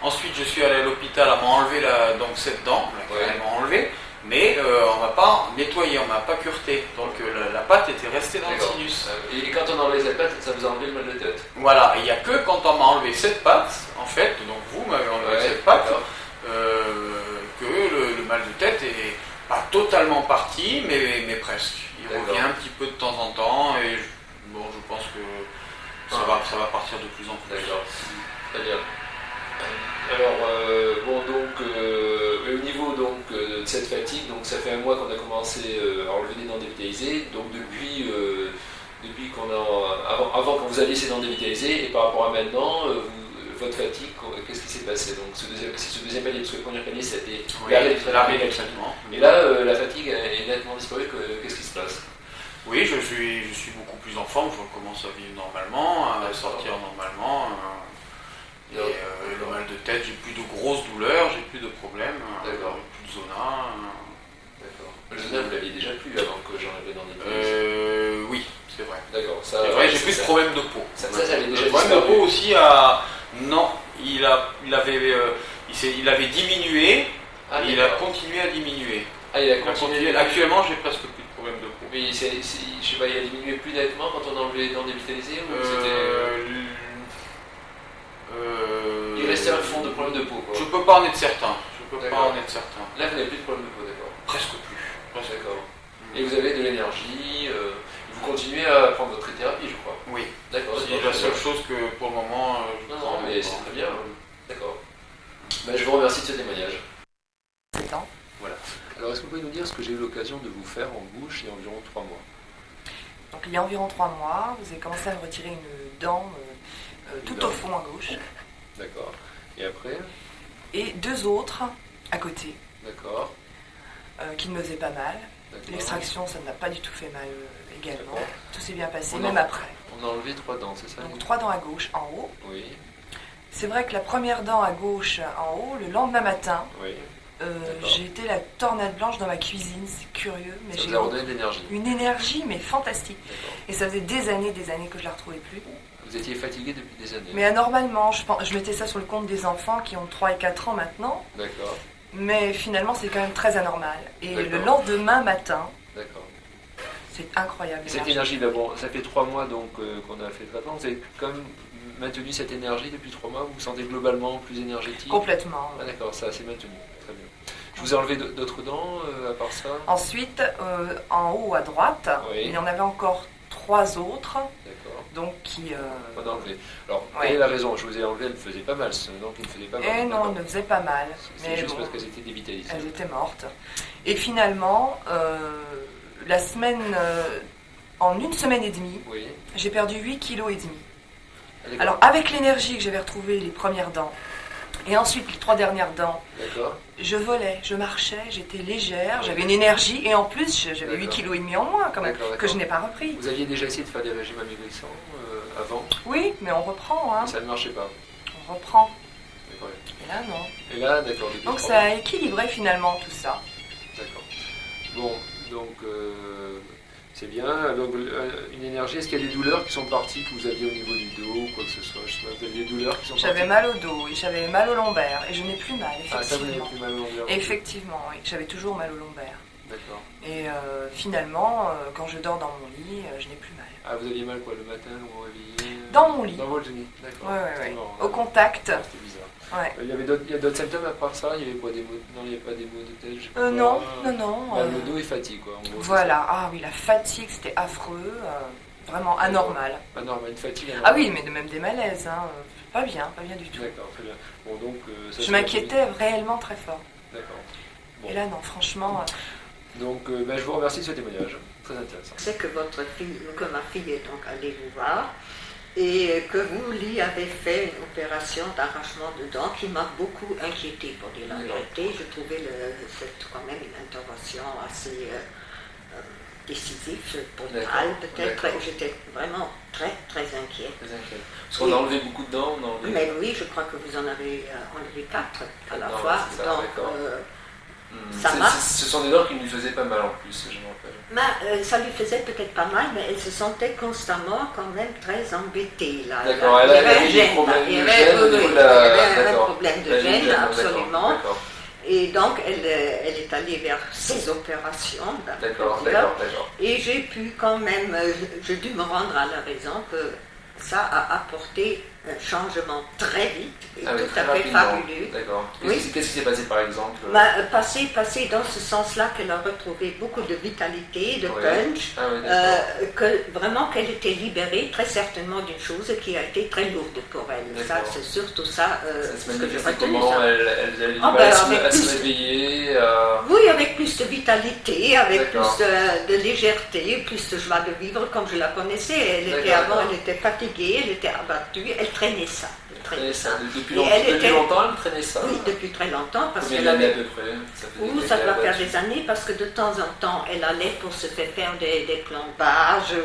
Ensuite, je suis allé à l'hôpital, on m'a enlevé donc cette dent, elle m'a enlevé, mais on m'a pas nettoyé, on m'a pas cureté. Donc la pâte était restée dans le sinus. Et quand on a enlevé cette pâte, ça vous a enlevé le mal de tête? Voilà, il n'y a que quand on m'a enlevé cette pâte, en fait, donc vous m'avez enlevé cette pâte, que le mal de tête est pas totalement parti, mais presque. Il revient un petit peu de temps en temps et bon, je pense que ça va partir de plus en plus. D'accord, très bien. Alors, bon, donc, au niveau donc, de cette fatigue, donc, ça fait un mois qu'on a commencé à enlever des dents dévitalisées. Donc, depuis qu'on a. Avant, quand vous aviez ces dents dévitalisées, et par rapport à maintenant, votre fatigue, qu'est-ce qui s'est passé? Donc, c'est ce deuxième palier, parce que le premier palier, c'était l'arrêt du traitement. Et là, la fatigue est nettement disparue. Qu'est-ce qui se passe? Oui, je suis beaucoup plus en forme, je recommence à vivre normalement, à sortir normalement. Et le mal de tête, j'ai plus de grosses douleurs, j'ai plus de problèmes, plus de zona. D'accord. Le zona, vous l'aviez déjà plus avant que j'en avais dans des oui, c'est vrai. D'accord. C'est vrai, j'ai plus de problèmes de peau. Ça avait déjà le problème de peau aussi non, il avait diminué, il a continué à diminuer. Ah, il a continué. Actuellement, j'ai presque plus de problèmes de peau. Mais je sais pas, il a diminué plus nettement quand on a enlevé les dents dévitalisées ou il restait un fond de problème de peau, quoi. Je peux pas en être certain. Là, vous n'avez plus de problème de peau, d'accord? Presque plus. D'accord. Et vous avez de l'énergie, vous continuez à prendre votre thérapie, je crois. Oui. D'accord. C'est la seule chose que pour le moment. Non, mais c'est très bien. D'accord. Je vous remercie de ce témoignage. Voilà. Alors, est-ce que vous pouvez nous dire ce que j'ai eu l'occasion de vous faire en bouche il y a environ 3 mois? Donc, il y a environ 3 mois, vous avez commencé à me retirer une dent au fond à gauche. D'accord. Et après? Et 2 autres à côté. D'accord. Qui ne me faisaient pas mal. D'accord. L'extraction, ça ne m'a pas du tout fait mal également. D'accord. Tout s'est bien passé, même après. On a enlevé 3 dents, c'est ça? Donc 3 dents à gauche en haut. Oui. C'est vrai que la première dent à gauche en haut, le lendemain matin, oui. j'ai été la tornade blanche dans ma cuisine, c'est curieux, mais j'ai redonné de l'énergie. Une énergie mais fantastique. Et ça faisait des années que je la retrouvais plus. Vous étiez fatigué depuis des années? Mais anormalement, je mettais ça sur le compte des enfants qui ont 3 et 4 ans maintenant. D'accord. Mais finalement, c'est quand même très anormal. Et le lendemain matin, c'est incroyable. Cette énergie, là, bon, ça fait 3 mois donc qu'on a fait le traitement. Vous avez quand même maintenu cette énergie depuis 3 mois? Vous vous sentez globalement plus énergétique? Complètement. Ah d'accord, ça c'est maintenu. Très bien. Je vous ai enlevé d'autres dents à part ça? Ensuite, en haut à droite, il y en avait encore 3 autres. D'accord. Donc qui. On a enlevé. Alors, quelle est la raison? Je vous ai enlevé, elles ne faisaient pas mal. Donc, elles ne faisaient pas mal. Et non, elles ne faisaient pas mal. C'est juste parce qu'elles étaient dévitalisées. Elles étaient mortes. Et finalement, la semaine, en 1 semaine et demie, j'ai perdu 8,5 kg. Alors, avec l'énergie que j'avais retrouvée les premières dents, et ensuite les 3 dernières dents, je volais, je marchais, j'étais légère, j'avais une énergie, et en plus j'avais 8,5 kg en moins quand même, que je n'ai pas repris. Vous aviez déjà essayé de faire des régimes amaigrissants avant? Oui, mais on reprend. Hein. Ça ne marchait pas? On reprend. Et là, non. Et là, d'accord. Donc ça a équilibré finalement tout ça. D'accord. Bon, donc c'est bien. Donc une énergie, est-ce qu'il y a des douleurs qui sont parties que vous aviez au niveau du dos ou quoi que ce soit? Je sais pas, vous aviez des douleurs qui sont parties? J'avais mal au dos et j'avais mal au lombaire et je n'ai plus mal, effectivement. Ah, ça vous n'avez plus mal au lombaire? Effectivement, oui. J'avais toujours mal au lombaire. D'accord. Et finalement, quand je dors dans mon lit, je n'ai plus mal. Ah, vous aviez mal quoi, le matin, vous vous réveillez? Dans mon lit. Dans votre lit, d'accord. Oui. Au contact. C'était bizarre. Ouais. Il y avait d'autres symptômes à part ça? Il n'y avait pas des maux, non, il n'y avait pas des maux de tête? Non. Le dos et fatigue, quoi. En gros, voilà, ah oui, la fatigue, c'était affreux, vraiment anormal. Anormal, une fatigue anormale. Ah oui, mais même des malaises, hein. Pas bien du tout. D'accord, très bien. Bon, donc, je m'inquiétais réellement très fort. D'accord. Bon. Et là, non, franchement... Donc, je vous remercie de ce témoignage. Très intéressant. C'est que ma fille est donc allée vous voir et que vous lui avez fait une opération d'arrachement de dents qui m'a beaucoup inquiétée, pour dire la vérité. Je trouvais quand même une intervention assez décisif pour le mal, peut-être. J'étais vraiment très, très inquiète. Parce qu'on a enlevé beaucoup de dents. Mais oui, je crois que vous en avez enlevé 4 à la fois. Ce sont des dents qui lui faisaient pas mal en plus, je me rappelle. Ça lui faisait peut-être pas mal, mais elle se sentait constamment quand même très embêtée. D'accord, elle avait des problèmes de gêne. Elle avait un problème de gêne, absolument. Et donc, elle est allée vers ces opérations. D'accord. Et j'ai pu quand même, j'ai dû me rendre à la raison que ça a apporté un changement très vite et tout à fait fabuleux. D'accord. Qu'est-ce qui s'est passé par exemple? Passé dans ce sens-là qu'elle a retrouvé beaucoup de vitalité, de punch, que vraiment qu'elle était libérée très certainement d'une chose qui a été très lourde pour elle. Ça, c'est surtout ça ce que j'ai retenu. retenu. Comment elle se réveillait Oui, avec plus de vitalité, avec plus de légèreté, plus de joie de vivre comme je la connaissais. Avant, elle était fatiguée, elle était abattue, elle traînait ça. Depuis longtemps, elle traînait ça? Oui, depuis très longtemps. Combien d'années à peu près? Ça doit faire des années parce que de temps en temps, elle allait pour se faire des plombages.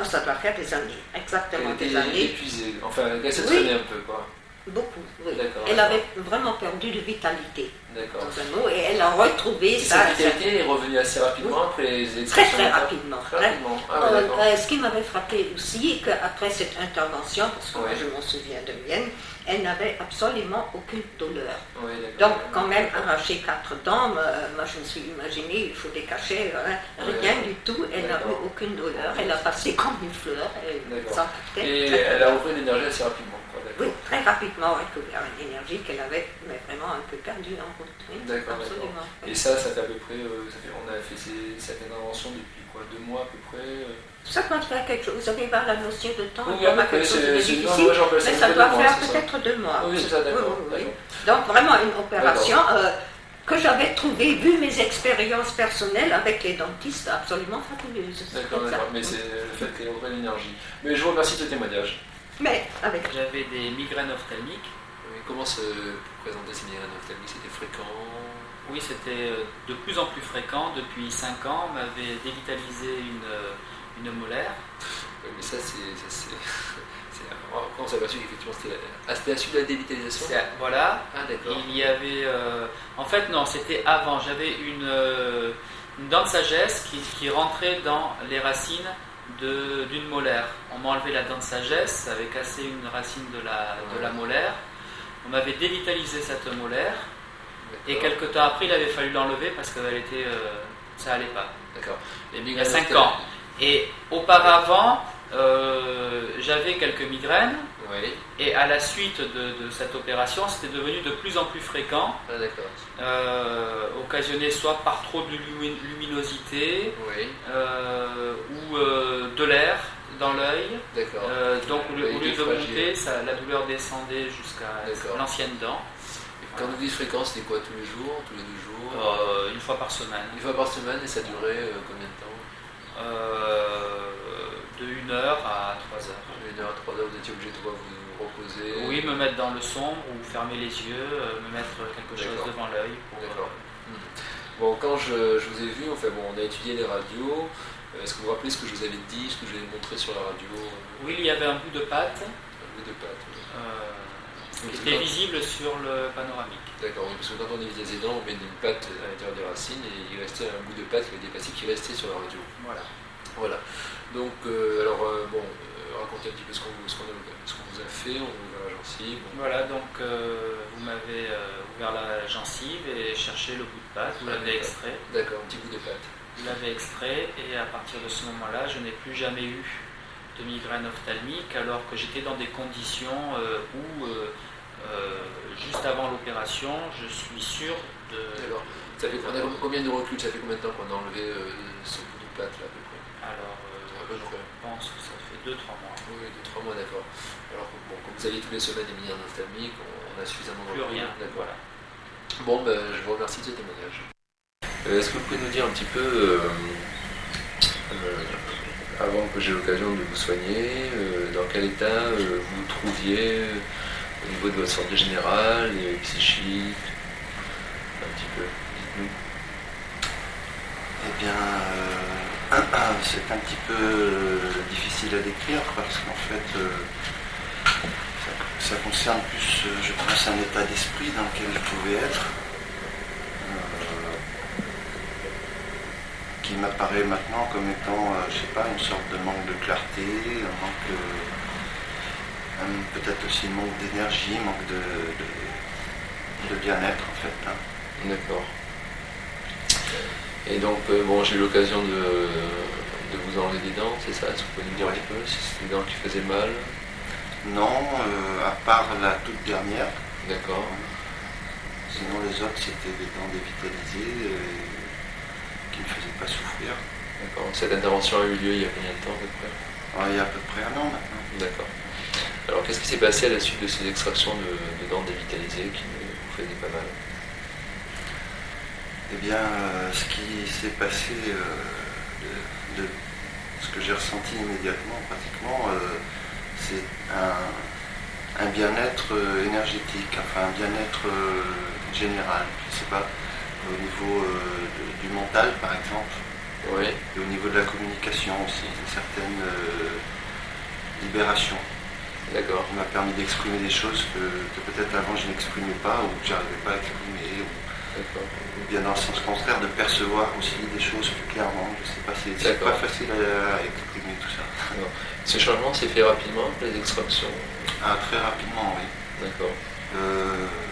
Ça doit faire des années, exactement des années. Elle était épuisée, enfin, elle se traînait un peu, quoi. Beaucoup, oui. Elle avait vraiment perdu de vitalité, dans un mot, et elle a retrouvé ça. Cette vitalité est revenue assez rapidement après les extractions? Très rapidement. Ce qui m'avait frappé aussi, qu'après cette intervention, parce que moi je m'en souviens de mienne, elle n'avait absolument aucune douleur. Donc quand même arracher 4 dents, moi je me suis imaginé, il faut des cachets, rien du tout, elle n'a eu aucune douleur, elle a passé comme une fleur. Et elle a repris l'énergie assez rapidement. Oui, très rapidement récupéré une énergie qu'elle avait mais vraiment un peu perdue en route. Oui, d'accord. Et ça fait à peu près, on a fait cette intervention depuis quoi, 2 mois à peu près Ça doit faire quelque chose, vous avez pas la notion de temps, oui, quelque chose de difficile, mais ça doit faire peut-être 2 mois. Oui, c'est ça, d'accord. Donc vraiment une opération que j'avais trouvée, vu mes expériences personnelles avec les dentistes, absolument fabuleuse. D'accord, mais c'est le fait qu'elle aurait l'énergie. Mais je vous remercie de ce témoignage. J'avais des migraines ophtalmiques. Comment se présentaient ces migraines ophtalmiques? C'était fréquent? Oui, c'était de plus en plus fréquent. Depuis 5 ans, on m'avait dévitalisé une molaire. Mais ça, on s'est aperçu qu'effectivement c'était la suite de la dévitalisation. Voilà. Ah, d'accord. Il y avait. En fait, non, c'était avant. J'avais une dent de sagesse qui rentrait dans les racines d'une molaire. On m'a enlevé la dent de sagesse, ça avait cassé une racine de la molaire. On m'avait dévitalisé cette molaire. Et quelques temps après, il avait fallu l'enlever parce que ça allait pas. D'accord. Il y a 5 ans. Et auparavant, j'avais quelques migraines. Oui. Et à la suite de cette opération, c'était devenu de plus en plus fréquent. Ah, d'accord. Occasionné soit par trop de luminosité, ou de l'air dans l'œil. D'accord. Donc au lieu de monter, la douleur descendait jusqu'à l'ancienne dent. Quand vous dites fréquence, c'était quoi? Tous les jours? Tous les 2 jours? Une fois par semaine. Une fois par semaine, et ça durait combien de temps? De 1 heure à 3 heures. De 1 heure à 3 heures, vous étiez obligé de vous reposer? Oui, me mettre dans le sombre ou fermer les yeux, me mettre quelque chose devant l'œil. D'accord. Bon, quand je vous ai vu, on a étudié les radios. Est-ce que vous vous rappelez ce que je vous avais dit, ce que je vous avais montré sur la radio? Oui, il y avait un bout de pâte. Un bout de pâte, qui était visible sur le panoramique. D'accord, oui, parce que quand on évite les dents, on met une pâte à l'intérieur des racines et il restait un bout de pâte qui avait dépassé, qui restait sur la radio. Voilà. Donc, racontez un petit peu ce qu'on vous a fait, on vous a ouvert la gencive. Voilà, donc vous m'avez ouvert la gencive et cherché le bout de pâte, vous l'avez extrait. D'accord, un petit bout de pâte. Vous l'avez extrait et à partir de ce moment-là, je n'ai plus jamais eu de migraine ophtalmique alors que j'étais dans des conditions où juste avant l'opération, je suis sûr de... Alors, on a combien de recul? Ça fait combien de temps qu'on a enlevé ce bout de pâte là à peu près? Alors, je pense que ça fait 2-3 mois. Oui, 2-3 mois, d'accord. Alors, comme vous aviez tous les semaines des migraines ophtalmiques, on a suffisamment de recul. Plus rien. D'accord. Bon, je vous remercie de ce témoignage. Est-ce que vous pouvez nous dire un petit peu, avant que j'ai l'occasion de vous soigner, dans quel état vous vous trouviez au niveau de votre santé générale et psychique? Un petit peu, dites-nous. Eh bien, c'est un petit peu difficile à décrire parce qu'en fait, ça concerne plus, je pense, un état d'esprit dans lequel je pouvais être, qui m'apparaît maintenant comme étant, je sais pas, une sorte de manque de clarté, un manque, peut-être aussi un manque d'énergie, un manque de bien-être en fait. Hein. D'accord. Et donc, bon, j'ai eu l'occasion de vous enlever des dents, c'est ça? Est-ce que vous pouvez nous dire un petit peu si c'était des dents qui faisaient mal? Non, à part la toute dernière. D'accord. Sinon les autres c'était des dents dévitalisées qui ne me faisaient pas souffrir. D'accord. Cette intervention a eu lieu il y a combien de temps à peu près? Il y a à peu près 1 an maintenant. D'accord. Alors qu'est-ce qui s'est passé à la suite de ces extractions de dents dévitalisées qui vous faisaient pas mal? Eh bien, ce qui s'est passé, de ce que j'ai ressenti immédiatement pratiquement, c'est un bien-être énergétique, enfin un bien-être général, je ne sais pas, au niveau du mental par exemple, oui. Et au niveau de la communication aussi, une certaine libération. D'accord. Qui m'a permis d'exprimer des choses que peut-être avant je n'exprimais pas ou que je n'arrivais pas à exprimer. Ou bien dans le sens contraire, de percevoir aussi des choses plus clairement. Je ne sais pas, c'est pas facile à exprimer tout ça. Alors, ce changement s'est fait rapidement, les extractions? Très rapidement, oui. D'accord.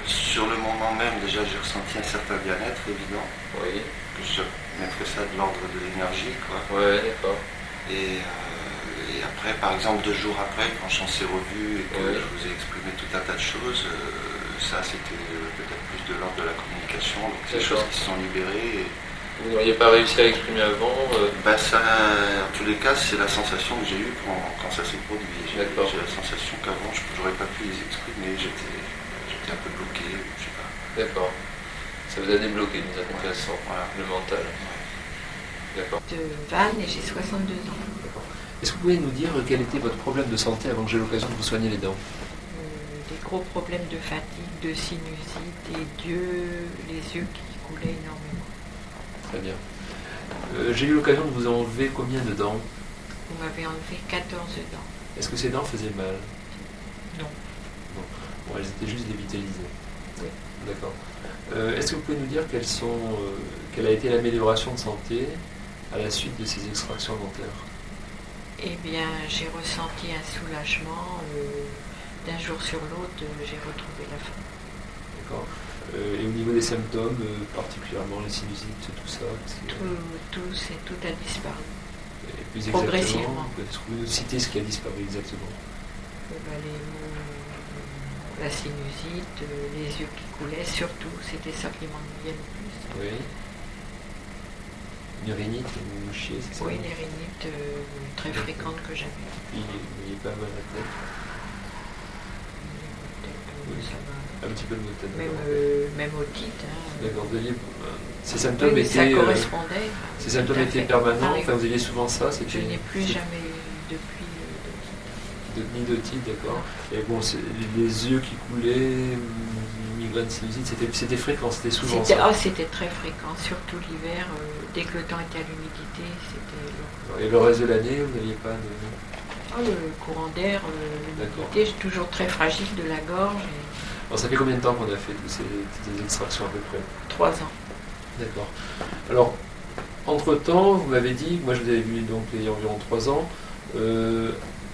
Sur le moment même, déjà, j'ai ressenti un certain bien-être évident. Oui. Je mettrais ça de l'ordre de l'énergie, quoi. Ouais, d'accord. Et après, par exemple, 2 jours après, quand j'en s'est revu et que je vous ai exprimé tout un tas de choses, ça c'était peut-être plus de l'ordre de la communication, donc des choses qui se sont libérées. Vous n'auriez pas réussi à exprimer avant Ça, en tous les cas, c'est la sensation que j'ai eue quand ça s'est produit. J'ai la sensation qu'avant, je n'aurais pas pu les exprimer, j'étais un peu bloqué, je sais pas. D'accord. Ça vous a débloqué d'une certaine façon, le mental. D'accord. De Vannes et j'ai 62 ans. D'accord. Est-ce que vous pouvez nous dire quel était votre problème de santé avant que j'ai l'occasion de vous soigner les dents? Des gros problèmes de fatigue, de sinusite et les yeux qui coulaient énormément. Très bien. J'ai eu l'occasion de vous enlever combien de dents? Vous m'avez enlevé 14 dents. Est-ce que ces dents faisaient mal? Non. Non. Bon, elles étaient juste dévitalisées. Oui. D'accord. Est-ce que vous pouvez nous dire quelle a été l'amélioration de santé à la suite de ces extractions dentaires? Eh bien, j'ai ressenti un soulagement. D'un jour sur l'autre, j'ai retrouvé la forme. D'accord. Et au niveau des symptômes, particulièrement les sinusites, tout ça? Tout a disparu. Et plus progressivement. Est-ce que vous pouvez nous citer ce qui a disparu exactement? Les maux, la sinusite, les yeux qui coulaient, surtout, c'était ça qui m'ennuyait le plus. Oui. Une rhinite, vous mouchiez, c'est ça? Oui, les rhinites très fréquentes que j'avais. Puis il est pas mal à la tête? Oui, ça va. Un petit peu de maux de tête. Même otite. D'accord, vous aviez, ces symptômes étaient... Ça correspondait. Ces symptômes étaient permanents, enfin vous aviez souvent ça? Je n'ai plus jamais eu depuis d'otite. Ni d'otite, d'accord. Et bon, les yeux qui coulaient, migraine, sinusite, c'était fréquent, c'était souvent ça? C'était très fréquent, surtout l'hiver, dès que le temps était à l'humidité, c'était long. Et le reste de l'année, vous n'aviez pas de... Le courant d'air, l'humidité, j'ai toujours très fragile de la gorge. Alors ça fait combien de temps qu'on a fait toutes ces extractions à peu près? 3 ans. D'accord. Alors, entre-temps, vous m'avez dit, moi je vous avais vu donc il y a environ 3 ans,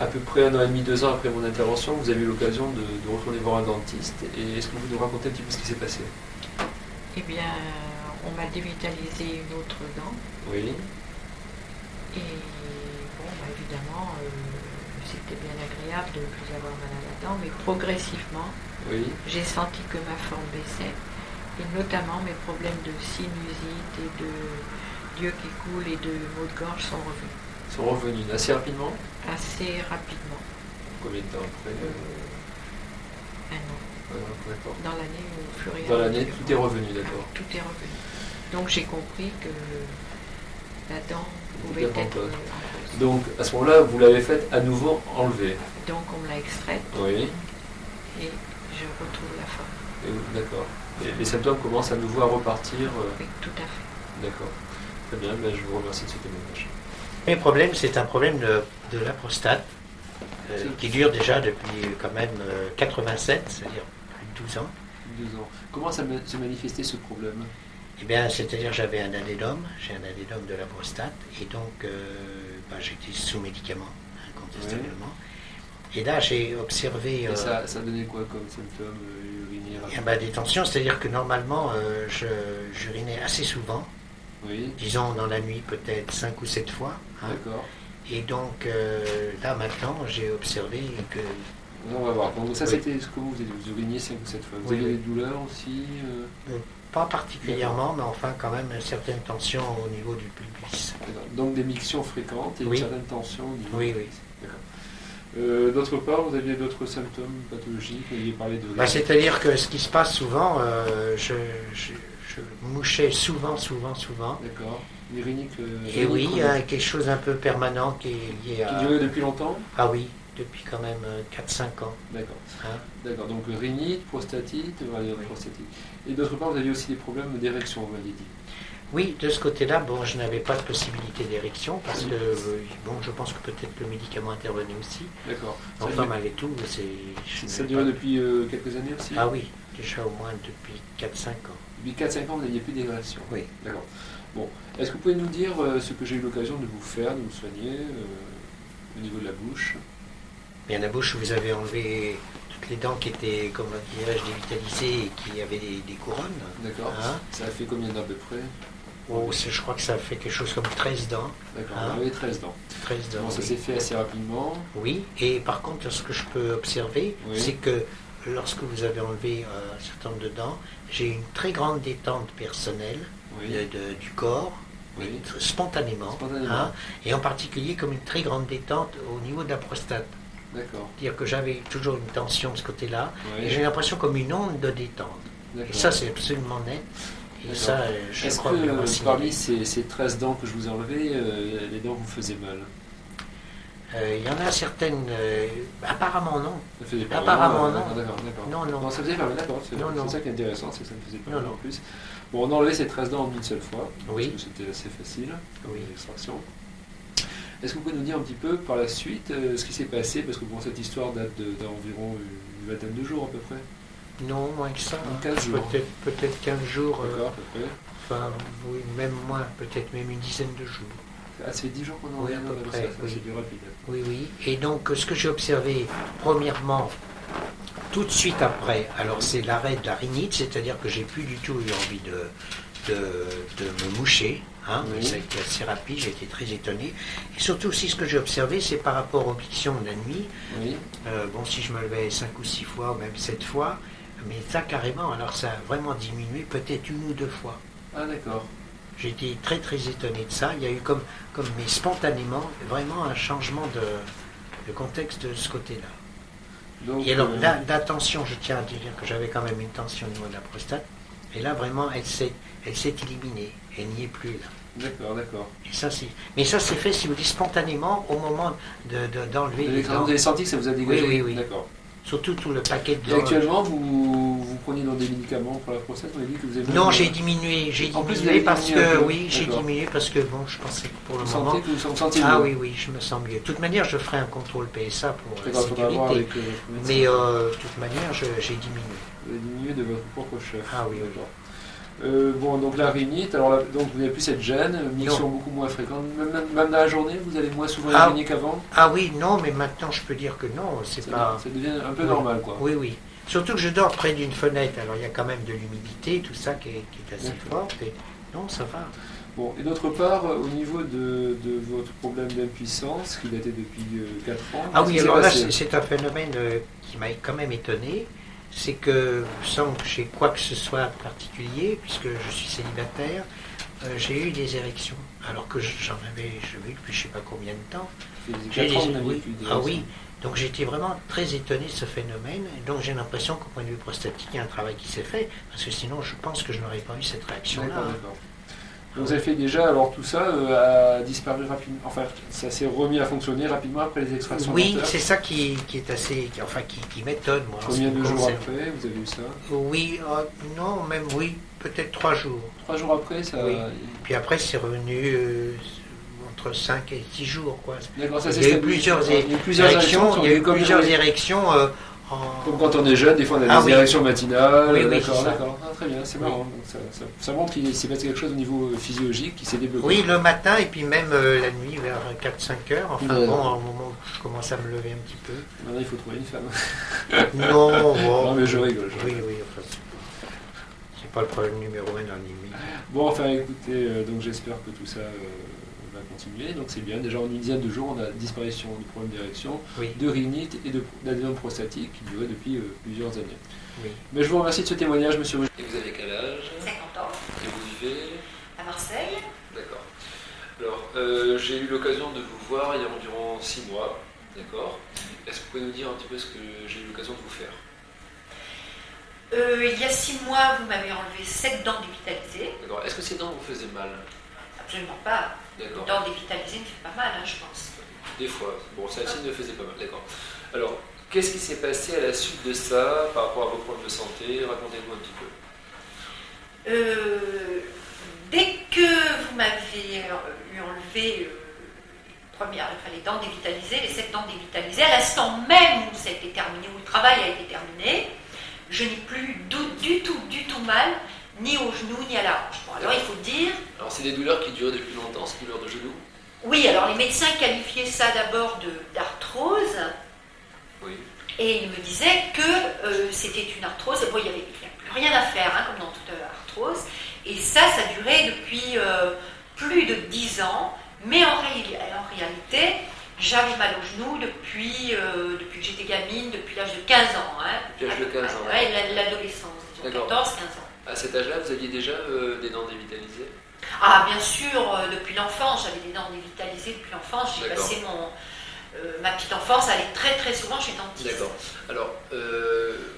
à peu près 1 an et demi, 2 ans après mon intervention, vous avez eu l'occasion de retourner voir un dentiste. Et est-ce que vous nous racontez un petit peu ce qui s'est passé? Eh bien, on m'a dévitalisé une autre dent. Oui. Et bon, évidemment, c'était bien agréable de ne plus avoir mal à la dent, mais progressivement, j'ai senti que ma forme baissait, et notamment mes problèmes de sinusite et d'yeux qui coulent et de maux de gorge sont revenus. Sont revenus assez rapidement? Assez rapidement. Combien de temps après? 1 an. D'accord. Dans l'année, au fur et à mesure. Dans l'année, tout est revenu, d'accord. Tout est revenu. Donc j'ai compris que la dent pouvait être en cause. Donc à ce moment-là, vous l'avez faite à nouveau enlever? Donc on me l'a extraite. Oui. Et je retrouve la forme. D'accord. Et les symptômes commencent à nouveau à repartir? Oui, tout à fait. D'accord. Très bien, je vous remercie de ce témoignage. Le problème, c'est un problème de la prostate qui dure déjà depuis quand même 87, c'est-à-dire plus de 12 ans. 12 ans. Comment ça se manifestait ce problème? Eh bien, c'est-à-dire j'avais un adénome, j'ai un adénome de la prostate, et donc j'étais sous médicaments, incontestablement. Ouais. Et là, j'ai observé... Et ça donnait quoi comme symptômes urinaires? Des tensions, c'est-à-dire que normalement, j'urinais assez souvent, disons dans la nuit peut-être 5 ou 7 fois. D'accord. Et donc, là maintenant, j'ai observé que... On va voir. Donc ça, c'était ce que vous uriniez 5 ou 7 fois. Vous avez des douleurs aussi Pas particulièrement, mais enfin quand même une certaine tension au niveau du pubis. Donc des mictions fréquentes et une certaine tension au niveau du pubis. D'accord. D'autre part, vous aviez d'autres symptômes pathologiques? Vous aviez parlé de... c'est-à-dire que ce qui se passe souvent, je mouchais souvent. D'accord. Urinique. Et oui, il y a quelque chose un peu permanent qui est lié à... Qui durait depuis longtemps? Ah oui, depuis quand même 4-5 ans. D'accord. D'accord, donc rhinite, prostatite, prostatite. Et d'autre part, vous aviez aussi des problèmes d'érection, vous m'avez dit. Oui, de ce côté-là, je n'avais pas de possibilité d'érection parce que, je pense que peut-être le médicament intervenait aussi. D'accord. Enfin, malgré tout, ça durait depuis quelques années aussi? Ah oui, déjà au moins depuis 4-5 ans. Depuis 4-5 ans, vous n'aviez plus d'érection? Oui. D'accord. Bon, est-ce que vous pouvez nous dire ce que j'ai eu l'occasion de vous faire, de vous soigner au niveau de la bouche? Bien, la bouche, vous avez enlevé toutes les dents qui étaient, comment dirais-je, dévitalisées et qui avaient des couronnes. D'accord. Ça a fait combien de dents à peu près? Je crois que ça fait quelque chose comme 13 dents. D'accord, vous avez 13 dents. 13 dents. Bon, ça s'est fait assez rapidement. Oui, et par contre, ce que je peux observer, c'est que lorsque vous avez enlevé un certain nombre de dents, j'ai une très grande détente personnelle du corps, spontanément. Et en particulier comme une très grande détente au niveau de la prostate. D'accord. C'est-à-dire que j'avais toujours une tension de ce côté-là, et j'ai l'impression comme une onde de détente. Et ça, c'est absolument net. Et ça, je crois que parmi ces 13 dents que je vous ai enlevées, les dents vous faisaient mal? Il y en a certaines, apparemment non. Ça faisait pas apparemment mal, non. D'accord. Non, ça faisait pas mal, d'accord. C'est ça qui est intéressant, c'est que ça ne faisait pas mal en plus. Bon, on a enlevé ces 13 dents en une seule fois, parce que c'était assez facile, l'extraction. Est-ce que vous pouvez nous dire un petit peu par la suite ce qui s'est passé? Parce que cette histoire date d'environ une vingtaine de jours à peu près. Non, moins que ça. 15 jours. Peut-être 15 jours. D'accord, à peu près. Enfin, oui, même moins, peut-être même une dizaine de jours. Ah, c'est 10 jours qu'on en à peu près. C'est du rapide. Oui. Et donc, ce que j'ai observé, premièrement, tout de suite après, alors c'est l'arrêt de la rhinite, c'est-à-dire que j'ai plus du tout eu envie de me moucher. Ça a été assez rapide, j'ai été très étonné. Et surtout aussi, ce que j'ai observé, c'est par rapport aux mictions de la nuit. Si je me levais 5 ou 6 fois, ou même 7 fois, mais ça carrément, alors ça a vraiment diminué, peut-être 1 ou 2 fois. Ah d'accord. J'ai été très très étonné de ça. Il y a eu comme mais spontanément, vraiment un changement de contexte de ce côté-là. Donc, et alors, la tension, je tiens à dire que j'avais quand même une tension au niveau de la prostate, et là vraiment, elle s'est éliminée, elle n'y est plus là. D'accord. Et ça, mais ça s'est fait, si vous dites, spontanément, au moment d'enlever les dents. Vous avez senti que ça vous a dégagé? Oui. D'accord. Surtout tout le paquet de dents. Et actuellement, vous preniez des médicaments pour la prostate? Vous avez dit que vous avez... Non, j'ai diminué parce que je pensais que pour le moment... Vous vous sentez mieux? Ah oui, je me sens mieux. De toute manière, je ferai un contrôle PSA pour la sécurité. Mais de toute manière, j'ai diminué. Vous avez diminué de votre propre chef? Ah oui. Donc la rhinite, donc vous n'avez plus cette gêne, miction beaucoup moins fréquente, même dans la journée, vous allez moins souvent uriner qu'avant? Ah oui, non, mais maintenant je peux dire que non, c'est pas... Ça devient un peu normal, quoi. Oui. Surtout que je dors près d'une fenêtre, alors il y a quand même de l'humidité, tout ça qui est assez forte, et non, ça va. Bon, et d'autre part, au niveau de votre problème d'impuissance, qui datait depuis 4 ans... Ah oui, alors là, c'est un phénomène qui m'a quand même étonné. C'est que, sans que j'ai quoi que ce soit de particulier, puisque je suis célibataire, j'ai eu des érections, alors que j'en avais depuis je ne sais pas combien de temps. Oui, donc j'étais vraiment très étonné de ce phénomène, et donc j'ai l'impression qu'au point de vue prostatique, il y a un travail qui s'est fait, parce que sinon je pense que je n'aurais pas eu cette réaction-là. D'accord. Donc vous avez fait déjà, alors tout ça a disparu rapidement, enfin ça s'est remis à fonctionner rapidement après les extractions Oui, dentaires. c'est ça qui est assez, qui m'étonne, moi. Combien de jours après vous avez eu ça? Oui, non, même oui, peut-être 3 jours. 3 jours après, ça... Oui. Puis après, c'est revenu entre 5 et 6 jours, quoi. D'accord, ça il y a eu plusieurs érections. Il y a eu plusieurs érections. Comme quand on est jeune, des fois on a des érections matinales. Oui, d'accord. Très bien, c'est marrant. Donc ça montre qu'il s'est passé quelque chose au niveau physiologique qui s'est développé. Oui, le matin et puis même la nuit vers 4-5 heures. Enfin bon, au moment où je commence à me lever un petit peu. Maintenant il faut trouver une femme. Non, mais je rigole. Oui, enfin, c'est pas le problème numéro 1 dans l'ennemi. Bon, enfin écoutez, donc j'espère que tout ça va continuer. Donc c'est bien. Déjà en une dizaine de jours, on a disparition du problème d'érection, de rhinite et d'adénome prostatique qui durait depuis plusieurs années. Oui. Mais je vous remercie de ce témoignage, monsieur Rugy. Et vous avez quel âge? 50 ans. Et vous vivez? À Marseille. D'accord. Alors, j'ai eu l'occasion de vous voir il y a environ 6 mois. D'accord. Est-ce que vous pouvez nous dire un petit peu ce que j'ai eu l'occasion de vous faire? Il y a 6 mois, vous m'avez enlevé 7 dents dévitalisées. D'accord. Est-ce que ces dents vous faisaient mal? Absolument pas. D'accord. Une dent dévitalisée ne fait pas mal, je pense. Des fois. Bon, celle-ci ne faisait pas mal. D'accord. Alors, qu'est-ce qui s'est passé à la suite de ça par rapport à vos problèmes de santé? Racontez-nous un petit peu. Dès que vous m'avez enlevé les dents dévitalisées, les 7 dents dévitalisées, à l'instant même où ça a été terminé, où le travail a été terminé, je n'ai plus du tout mal, ni au genou, ni à la hanche. Bon, alors il faut dire... Alors c'est des douleurs qui durent depuis longtemps, ces douleurs de genou? Oui, alors les médecins qualifiaient ça d'abord d'arthrose. Oui. Et ils me disaient que c'était une arthrose. Bon, il n'y avait plus rien à faire, comme dans toute arthrose. Et ça durait depuis plus de 10 ans. Mais en réalité, j'avais mal au genou depuis que j'étais gamine, depuis l'âge de 15 ans. Depuis l'âge de 15 ans. Oui, l'adolescence, disons 14-15 ans. À cet âge-là, vous aviez déjà des dents dévitalisées? Ah, bien sûr, depuis l'enfance, j'avais des dents dévitalisées depuis l'enfance. J'ai passé ma petite enfance à aller très très souvent chez le dentiste. D'accord. Alors,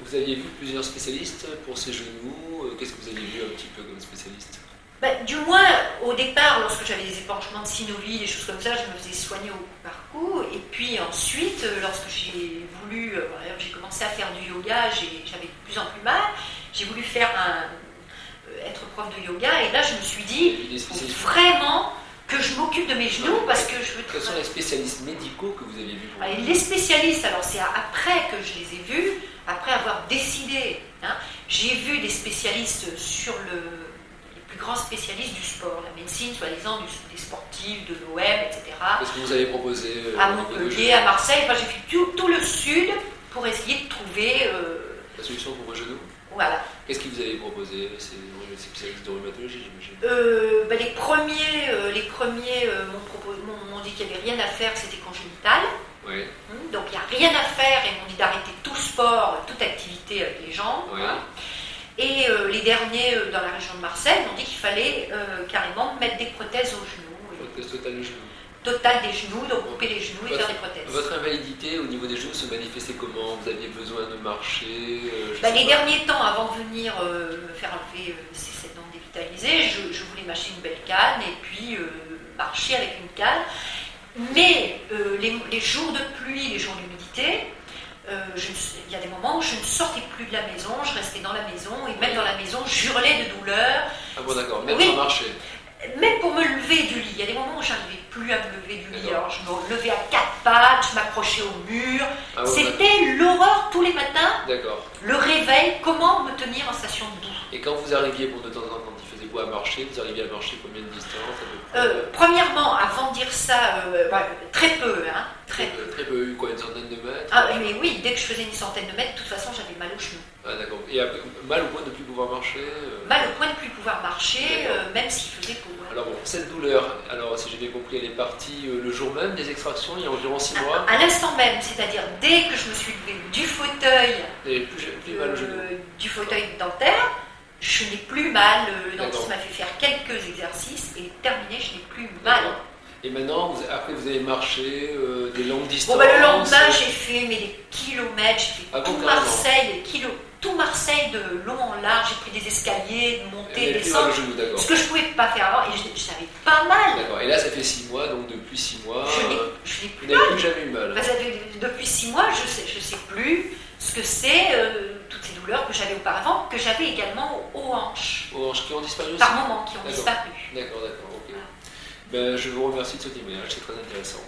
vous aviez vu plusieurs spécialistes pour ces genoux. Qu'est-ce que vous aviez vu un petit peu comme spécialiste? Du moins, au départ, lorsque j'avais des épanchements de synovie, des choses comme ça, je me faisais soigner au coup par coup. Et puis ensuite, lorsque j'ai voulu, j'ai commencé à faire du yoga, j'avais de plus en plus mal. J'ai voulu être prof de yoga. Et là, je me suis dit, il faut vraiment que je m'occupe de mes genoux parce que je veux... Quels sont les spécialistes médicaux que vous aviez vus? Les spécialistes, alors c'est après que je les ai vus, après avoir décidé. J'ai vu des spécialistes sur les plus grands spécialistes du sport, la médecine, soi-disant, des sportifs, de l'OM, etc. Qu'est-ce que vous avez proposé à Montpellier, à Marseille. Enfin, j'ai fait tout le sud pour essayer de trouver... la solution pour vos genoux? Voilà. Qu'est-ce qu'ils vous avez proposé? C'est les spécialistes de rhumatologie, j'imagine. Les premiers m'ont dit qu'il n'y avait rien à faire, que c'était congénital. Oui. Donc il n'y a rien à faire et m'ont dit d'arrêter tout sport, toute activité avec les jambes. Oui. Et les derniers dans la région de Marseille m'ont dit qu'il fallait carrément mettre des prothèses aux genoux. Prothèse totale des genoux. Totale des genoux, donc couper les genoux et faire des prothèses. Votre invalidité au niveau des genoux se manifestait comment? Vous aviez besoin de marcher? Les derniers temps, avant de venir me faire enlever ces 7 dents dévitalisées, je voulais m'acheter une belle canne et puis marcher avec une canne. Mais les jours de pluie, les jours d'humidité, il y a des moments où je ne sortais plus de la maison, je restais dans la maison et même dans la maison, je hurlais de douleur. Ah bon, d'accord, même pour marcher? Même pour me lever du lit. Il y a des moments où je n'arrivais plus à me lever du lit. Alors je me levais à 4 pattes, je m'accrochais au mur. C'était l'horreur tous les matins. D'accord. Le réveil, comment me tenir en station debout. Et quand vous arriviez, de temps en temps, quand il faisait quoi à marcher, vous arriviez à marcher combien de distance Premièrement, avant de dire ça, très peu. Très peu, quoi, une centaine de mètres? Ah, mais oui, dès que je faisais une centaine de mètres, de toute façon, j'avais mal au genou. Ah, d'accord. Et après, mal au point de ne plus pouvoir marcher Mal au point de ne plus pouvoir marcher, même s'il faisait beau. Alors bon, cette douleur, alors si j'ai bien compris, elle est partie le jour même des extractions, il y a environ 6 mois? À l'instant même, c'est-à-dire dès que je me suis levée du fauteuil, plus mal au genou. Du fauteuil dentaire, je n'ai plus mal. Le dentiste m'a fait faire quelques exercices et terminé, je n'ai plus mal. Et maintenant, après vous avez marché des longues distances? Le lendemain, j'ai fait des kilomètres, j'ai fait tout Marseille, tout Marseille de long en large, j'ai pris des escaliers, de monter, descendre. Genou, ce que je ne pouvais pas faire avant, et j'avais pas mal. D'accord, et là ça fait 6 mois, donc depuis 6 mois, je n'ai vous n'avez plus jamais eu mal. Depuis 6 mois, je ne sais plus ce que c'est, toutes ces douleurs que j'avais auparavant, que j'avais également aux hanches. Aux hanches qui ont disparu aussi. Par moments, qui ont disparu. D'accord, ok. Voilà. Ben, je vous remercie de ce témoignage, c'est très intéressant.